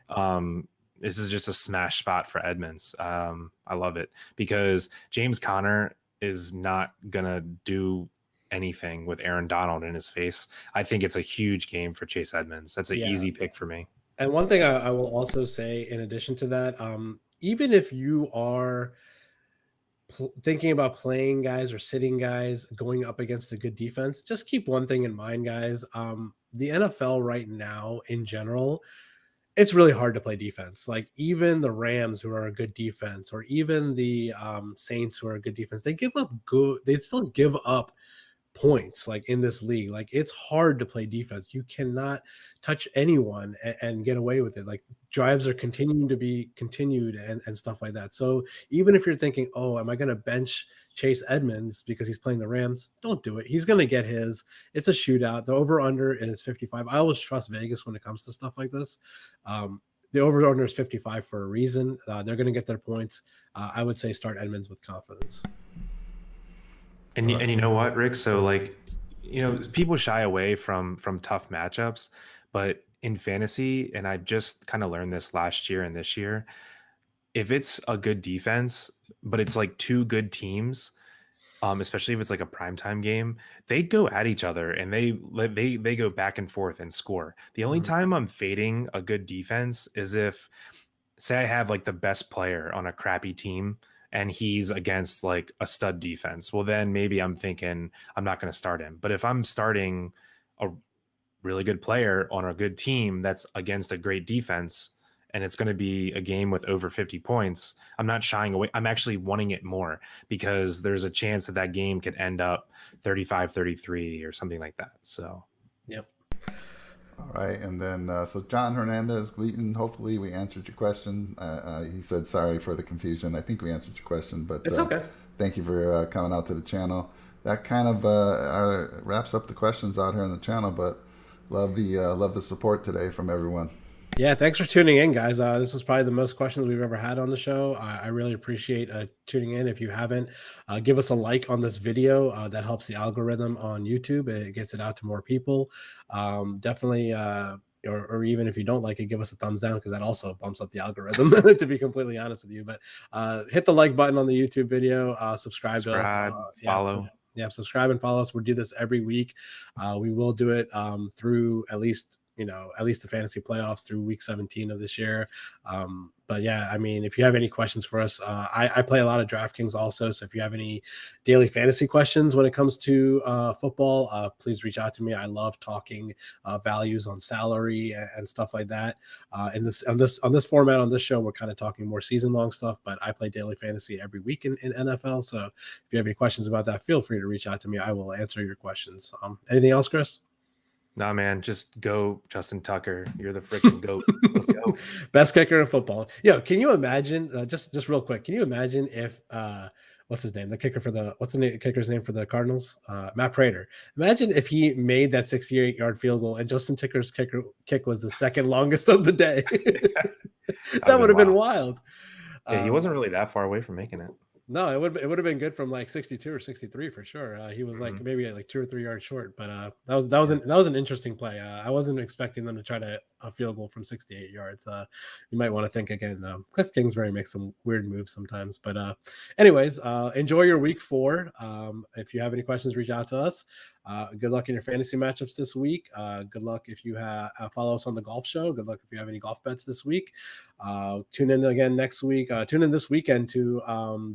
This is just a smash spot for Edmonds. I love it because James Conner is not going to do anything with Aaron Donald in his face. I think it's a huge game for Chase Edmonds. That's an easy pick for me. And one thing I will also say in addition to that, even if you are thinking about playing guys or sitting guys going up against a good defense, just keep one thing in mind, guys. The NFL right now in general, it's really hard to play defense. Like, even the Rams, who are a good defense, or even the Saints, who are a good defense, they still give up points, like, in this league. Like, it's hard to play defense. You cannot touch anyone and get away with it. Like, drives are continuing to be continued and stuff like that. So even if you're thinking, oh, am I going to bench Chase Edmonds because he's playing the Rams? Don't do it. He's going to get his. It's a shootout. The over-under is 55. I always trust Vegas when it comes to stuff like this. The over-under is 55 for a reason. They're going to get their points. I would say start Edmonds with confidence. And you know what, Rick? So, like, people shy away from tough matchups, but in fantasy, and I just kind of learned this last year and this year, if it's a good defense, but it's like two good teams, especially if it's like a primetime game, they go at each other and they go back and forth and score. The only time I'm fading a good defense is if, say, I have like the best player on a crappy team and he's against like a stud defense. Well, then maybe I'm thinking I'm not going to start him. But if I'm starting a really good player on a good team that's against a great defense, and it's going to be a game with over 50 points, I'm not shying away. I'm actually wanting it more because there's a chance that game could end up 35-33 or something like that. So, yep. All right. And then, so John Hernandez, Gleaton, hopefully we answered your question. He said, sorry for the confusion. I think we answered your question, but it's okay. Thank you for coming out to the channel. That kind of wraps up the questions out here on the channel, but love the support today from everyone. Yeah, thanks for tuning in, guys. This was probably the most questions we've ever had on the show. I really appreciate tuning in. If you haven't, give us a like on this video. That helps the algorithm on YouTube. It gets it out to more people. Definitely, or even if you don't like it, give us a thumbs down, because that also bumps up the algorithm, to be completely honest with you. But hit the like button on the YouTube video. Subscribe to us. Follow. Subscribe and follow us. We'll do this every week. We will do it through at least the fantasy playoffs through week 17 of this year. But yeah, I mean, if you have any questions for us, I play a lot of DraftKings also. So if you have any daily fantasy questions when it comes to football, please reach out to me. I love talking values on salary and stuff like that. On this format on this show, we're kind of talking more season long stuff, but I play daily fantasy every week in NFL. So if you have any questions about that, feel free to reach out to me. I will answer your questions. Anything else, Chris? Nah, man, just go, Justin Tucker. You're the freaking goat. Let's go. Best kicker in football. Yo, can you imagine? Just real quick, can you imagine if what's his name? The kicker for the kicker's name for the Cardinals? Matt Prater. Imagine if he made that 68-yard field goal and Justin Tucker's kick was the second longest of the day. That would have been wild. Yeah, he wasn't really that far away from making it. No, it would have been good from like 62 or 63 for sure. He was like maybe like 2 or 3 yards short, but that was an interesting play. I wasn't expecting them to try to a field goal from 68 yards. You might want to think again. Cliff Kingsbury makes some weird moves sometimes, but anyways, enjoy your week 4. If you have any questions, reach out to us. Good luck in your fantasy matchups this week. Good luck if you follow us on the golf show. Good luck if you have any golf bets this week. Tune in again next week. Tune in this weekend to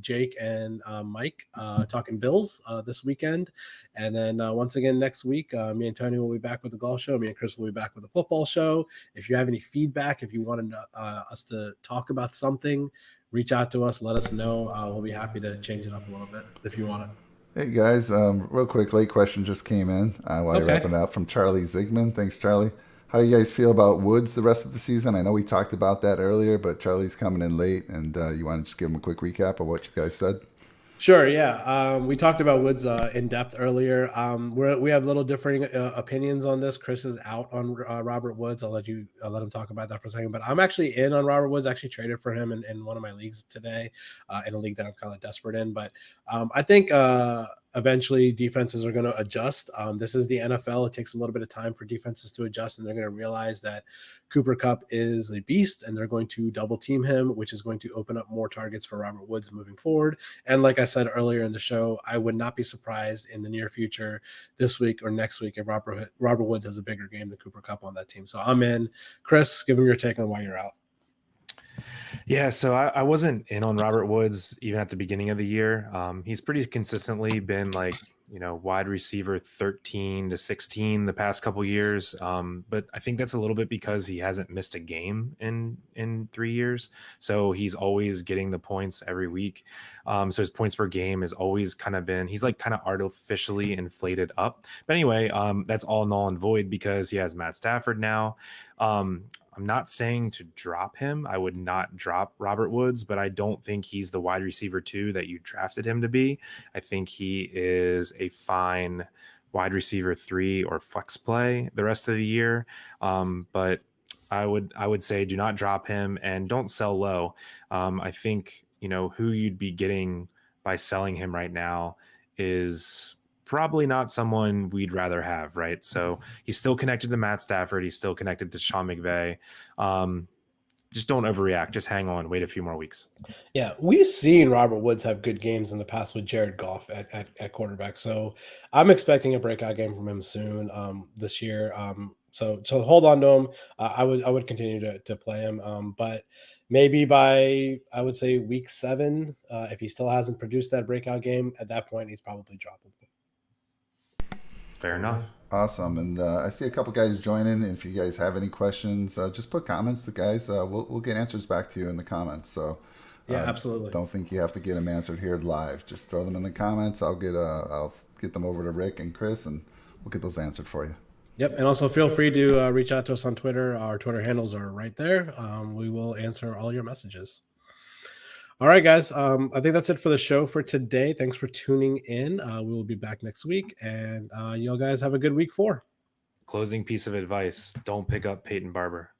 Jake and Mike talking Bills this weekend. And then once again next week, me and Tony will be back with the golf show. Me and Chris will be back with the football show. If you have any feedback, if you wanted us to talk about something, reach out to us. Let us know. We'll be happy to change it up a little bit if you want it. Hey guys, real quick, late question just came in while you're wrapping up from Charlie Zigman. Thanks, Charlie. How you guys feel about Woods the rest of the season? I know we talked about that earlier, but Charlie's coming in late, and you want to just give him a quick recap of what you guys said? Sure, yeah. We talked about Woods in depth earlier. We have little differing opinions on this. Chris is out on Robert Woods. I'll let him talk about that for a second. But I'm actually in on Robert Woods. I actually traded for him in one of my leagues today, in a league that I'm kind of desperate in. But I think eventually defenses are going to adjust. This is the NFL. It takes a little bit of time for defenses to adjust, and they're going to realize that Cooper Kupp is a beast, and they're going to double team him, which is going to open up more targets for Robert Woods moving forward. And like I said earlier in the show, I would not be surprised in the near future, this week or next week, if Robert Woods has a bigger game than Cooper Kupp on that team. So I'm in. Chris, give him your take on why you're out. Yeah, so I wasn't in on Robert Woods even at the beginning of the year. He's pretty consistently been like, wide receiver 13 to 16 the past couple years. But I think that's a little bit because he hasn't missed a game in 3 years. So he's always getting the points every week. So his points per game has always kind of been, he's like kind of artificially inflated up. But anyway, that's all null and void because he has Matt Stafford now. I'm not saying to drop him. I would not drop Robert Woods, but I don't think he's the wide receiver 2 that you drafted him to be. I think he is a fine wide receiver 3 or flex play the rest of the year. But I would say do not drop him and don't sell low. I think, who you'd be getting by selling him right now is probably not someone we'd rather have, right? So he's still connected to Matt Stafford. He's still connected to Sean McVay. Just don't overreact. Just hang on. Wait a few more weeks. Yeah, we've seen Robert Woods have good games in the past with Jared Goff at quarterback. So I'm expecting a breakout game from him soon this year. So hold on to him. I would continue to play him. But maybe by, I would say, week 7, if he still hasn't produced that breakout game, at that point he's probably droppable. Fair enough. Awesome. And I see a couple guys joining. If you guys have any questions, just put comments. The guys, we'll get answers back to you in the comments. So yeah, absolutely. Don't think you have to get them answered here live. Just throw them in the comments. I'll get them over to Rick and Chris, and we'll get those answered for you. Yep. And also feel free to reach out to us on Twitter. Our Twitter handles are right there. We will answer all your messages. All right, guys. I think that's it for the show for today. Thanks for tuning in. We will be back next week, and you guys have a good week 4. Closing piece of advice: don't pick up Peyton Barber.